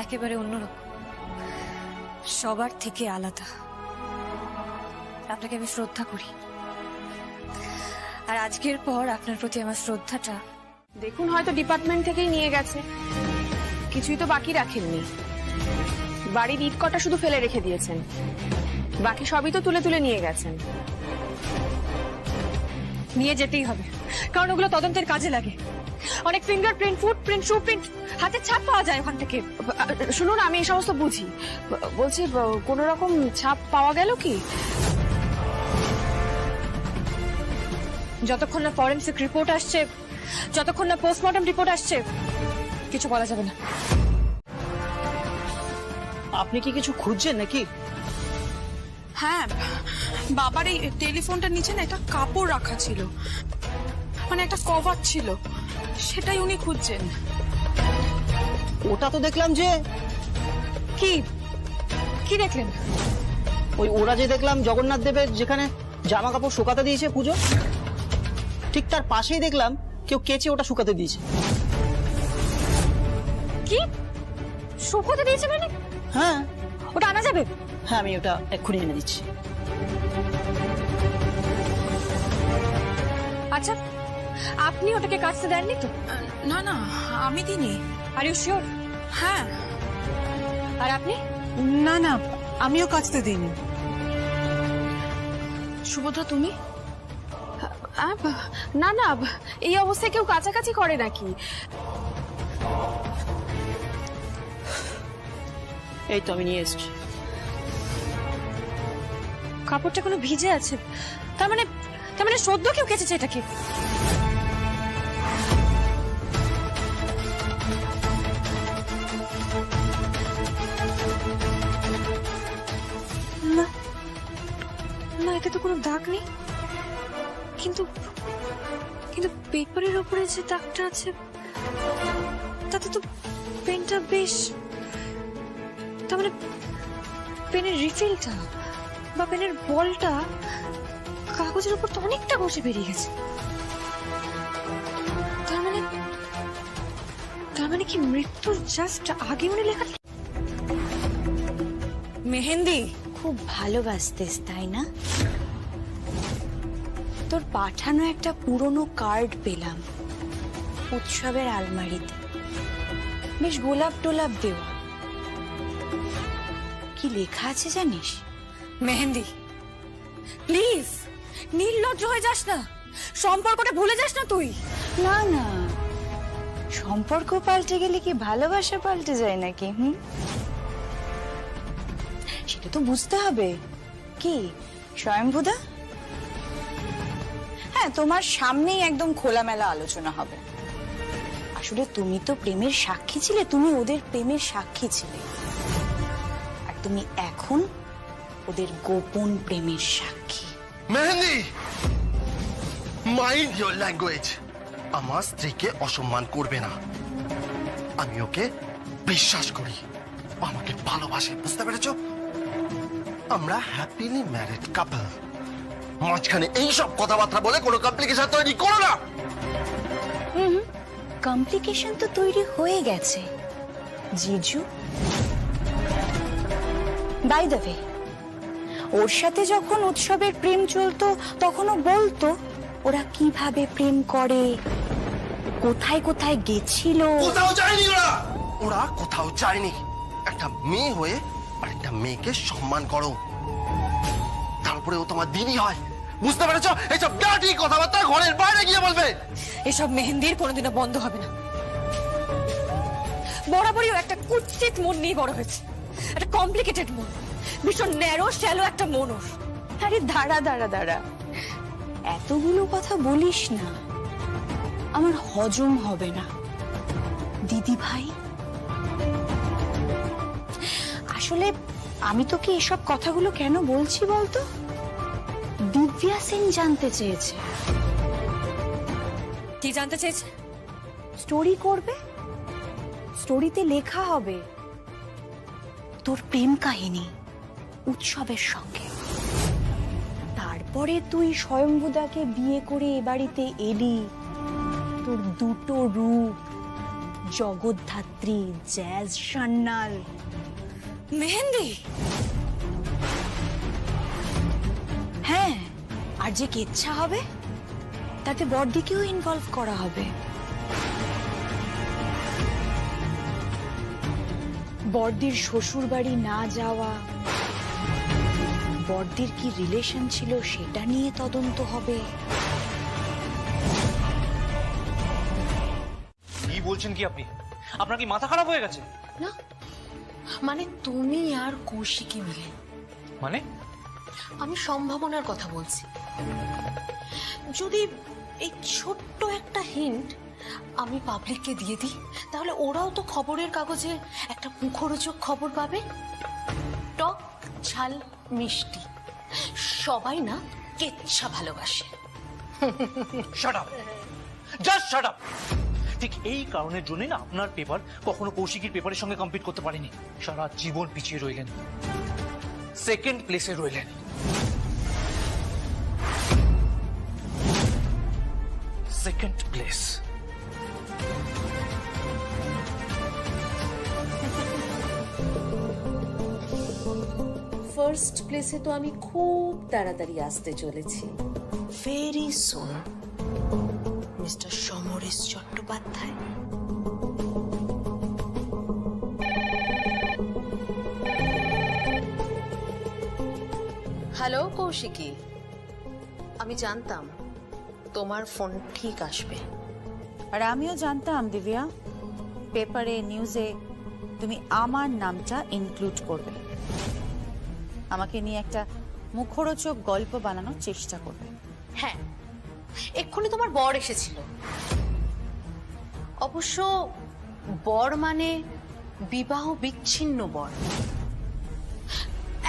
একেবারে অন্যরকম, সবার থেকে আলাদা। আপনাকে আমি শ্রদ্ধা করি, আর আজকের পর আপনার প্রতি আমার শ্রদ্ধাটা। দেখুন, হয়তো ডিপার্টমেন্ট থেকেই নিয়ে গেছে, কিছুই তো বাকি রাখেননি। বাড়ির ইট কটা শুধু ফেলে রেখে দিয়েছেন, বাকি সবই তো তুলে তুলে নিয়ে গেছেন। নিয়ে যেতেই হবে, কারণ ওগুলো তদন্তের কাজে লাগে। অনেক ফিঙ্গারপ্রিন্ট, ফুটপ্রিন্ট, শুপ্রিন্ট, হাতের ছাপ পাওয়া যায় ওখান থেকে। শুনুন, আমি এই সমস্ত বুঝি, বলছি কোন রকম ছাপ পাওয়া গেল কি? যতক্ষণ না ফরেনসিক রিপোর্ট আসছে, যতক্ষণ না পোস্টমর্টম রিপোর্ট আসছে, কিছু বলা যাবে না। আপনি কি কিছু খুঁজছেন নাকি? হ্যাঁ, বাবার এই টেলিফোনটার নিচে না একটা কাপড় রাখা ছিল, মানে একটা কভার ছিল, সেটাই উনি খুঁজছেন। ওটা তো দেখলাম যে কি কি দেখলেন? ওই ওরা যে দেখলাম জগন্নাথ দেবের যেখানে জামা কাপড় শুকাতে দিয়েছে পুজো, ঠিক তার পাশেই দেখলাম কেউ কেচে ওটা শুকাতে দিয়েছে। কি শুকাতে দিয়েছে মানে? হ্যাঁ, ওটা আনা যাবে? হ্যাঁ, আমি ওটা এক্ষুনি এনে দিচ্ছি। আচ্ছা, আপনি ওটাকে কাচতে দেননি তো? না না, আমি দিইনি। Are you sure? হ্যাঁ। আর আপনি? না না, আমিও কাচতে দিইনি। সুভদ্রা, তুমি? না না, এই অবস্থায় কেউ কাছাকাছি করে নাকি? এই তো আমি নিয়ে এসেছি। কাপড়টা কোনো ভিজে আছে, তার মানে সদ্য কেউ কেচেছে এটাকে। না না, এতে তো কোনো দাগ নেই, কিন্তু পেপারের উপরে যে দাগটা আছে তাতে তো পেনটা বেশ, তার মানে পেনের রিফিলটা বা পেনের বলটা কাগজের উপর তো অনেকটা ঘষে বেরিয়ে গেছে। তার মানে কি মৃত্যুর জাস্ট আগে উনি লেখা? মেহেন্দি, খুব ভালোবাসতিস তাই না? তোর পাঠানো একটা পুরনো কার্ড পেলাম উৎসবের আলমারিতে, বেশ গোলাপ টোলাপ দেওয়া। কি লেখা আছে জানিস? মেহেন্দি, প্লিজ নির্লজ্জ হয়ে যাস না, সম্পর্কটা ভুলে যাস না তুই। না না, সম্পর্ক পাল্টে গেলে কি ভালোবাসা পাল্টে যায় নাকি? সেটা তো বুঝতে হবে। কি স্বয়ম্ভুদা? হ্যাঁ, তোমার সামনেই একদম খোলামেলা আলোচনা হবে। আসলে তুমি তো প্রেমের সাক্ষী ছিলে, তুমি ওদের প্রেমের সাক্ষী ছিলে, আর তুমি এখন ওদের গোপন প্রেমের সাক্ষী। Mehendi, mind your language. আমার স্ত্রীকে অসম্মান করবে না। আমি ওকে বিশ্বাস করি, আমাকে ভালোবাসে, বুঝতে পেরেছো? আমরা হ্যাপিলি ম্যারিড কাপল। মাঝখানে এইসব কথাবার্তা বলে কোনো কমপ্লিকেশন তৈরি করো না। কমপ্লিকেশন তো তৈরি হয়ে গেছে জিজু। বাই দ্য ওয়ে, ওর সাথে যখন উৎসবের প্রেম চলতো তখনও বলতো ওরা কিভাবে প্রেম করে, কোথায় কোথায় গেছিল। কোথাও যায়নি ওরা, ওরা কোথাও যায়নি। একটা মেয়ে হয়ে আরেকটা মেয়েকে সম্মান করো, তারপরে ও তোমার দিনই হয়, বুঝতে পেরেছো? এইসব ডাটি কথাবার্তা ঘরের বাইরে গিয়ে বলবে। এসব মেহেন্দির কোনোদিনও বন্ধ হবে না। বরাবরই ও একটা কুৎসিত মন নিয়ে বড় হয়েছে, একটা কমপ্লিকেটেড মন, ভীষণ ন্যারো শ্যালো একটা মন ওর। আরে দাঁড়া দাঁড়া দাঁড়া, এতগুলো কথা বলিস না, আমার হজম হবে না। দিদি ভাই, আসলে আমি তোকে এসব কথাগুলো কেন বলছি বলতো? দিব্যা সিং জানতে চেয়েছে। কি জানতে চেয়েছে? স্টোরি করবে, স্টোরিতে লেখা হবে তোর প্রেম কাহিনী উৎসবের সঙ্গে। তারপরে তুই স্বয়ম্ভুদাকে বিয়ে করে এ বাড়িতে এলি, তোর দুটো রূপ, জগদ্ধাত্রী, জ্যাজ সান্যাল। মেহেন্দি, হ্যাঁ, আর যে কেচ্ছা হবে তাতে বড়দিকেও ইনভলভ করা হবে। বড়দির শ্বশুর বাড়ি না যাওয়া, বড়দির কি রিলেশন ছিল সেটা নিয়ে তদন্ত হবে। কি বলছেন কি আপনি? আপনার কি মাথা খারাপ হয়ে গেছে? না, মানে তুমি আর কৌশিকী মিলে। মানে? আমি সম্ভাবনার কথা বলছি। যদি এই ছোট্ট একটা হিন্ট আমি পাবলিককে দিয়ে দিই, তাহলে ওরাও তো খবরের কাগজে একটা মুখরোচক খবর পাবে। টক ঝাল মিষ্টি, সবাই না কেচ্ছা ভালোবাসে। শাট আপ, জাস্ট শাট আপ। ঠিক এই কারণের জন্যই না আপনার পেপার কখনো কৌশিকীর পেপারের সঙ্গে কম্পিট করতে পারেনি। সারা জীবন পিছিয়ে রইলেন, সেকেন্ড প্লেসে রইলেন। Second place. ফার্স্ট প্লেসে তো আমি খুব তাড়াতাড়ি আসতে চলেছি। Very soon, mister Samaresh Chattopadhyay. Hello Kaushiki, আমি জানতাম তোমার ফোন ঠিক আসবে। আর আমিও জানতাম দিব্যা, পেপারে নিউজে তুমি আমার নামটা ইনক্লুড করবে। আমাকে নিয়ে একটা মুখরোচক গল্প বানানোর চেষ্টা করবে। হ্যাঁ, এক্ষুনি তোমার বর এসেছিল। অবশ্য বর মানে বিবাহ বিচ্ছিন্ন বর।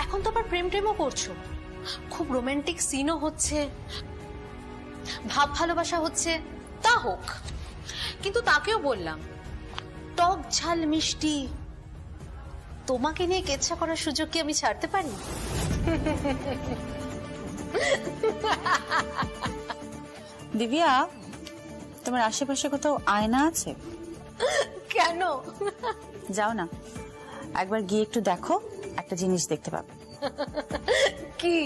এখন তো আবার প্রেম টেমও করছো, খুব রোমান্টিক সিনও হচ্ছে, ভাব ভালোবাসা হচ্ছে, তা হোক। কিন্তু তাকেও বললাম, টক ঝাল মিষ্টি তোমাকে নিয়ে কেচ্ছা করার সুযোগ কি আমি ছাড়তে পারি? দিব্যা, তোমার আশেপাশে কোথাও আয়না আছে? কেন? যাও না, একবার গিয়ে একটু দেখো, একটা জিনিস দেখতে পাবে। কি?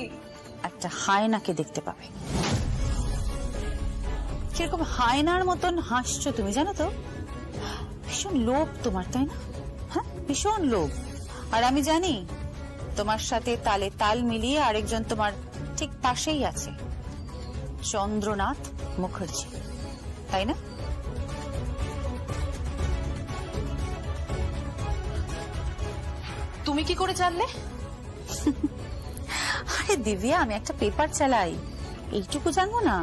একটা হায়নাকে দেখতে পাবে। কিরকম হায়নার মতন হাসছো তুমি, জানো তো? ভীষণ লোভ তোমার, তাই না? হ্যাঁ, ভীষণ লোভ। আর আমি জানি তোমার সাথে তালে তাল মিলিয়ে আরেকজন তোমার ঠিক পাশেই আছে, চন্দ্রনাথ মুখার্জি, তাই না? তুমি কি করে জানলে? আরে দিব্যা, আমি একটা পেপার চালাই, এইটুকু জানবো না?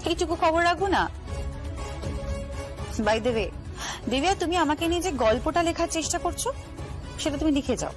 এইটুকু খবর রাখবো না? বাই দ্য ওয়ে, দিব্যা, তুমি আমাকে নিয়ে যে গল্পটা লেখার চেষ্টা করছো সেটা তুমি লিখে যাও।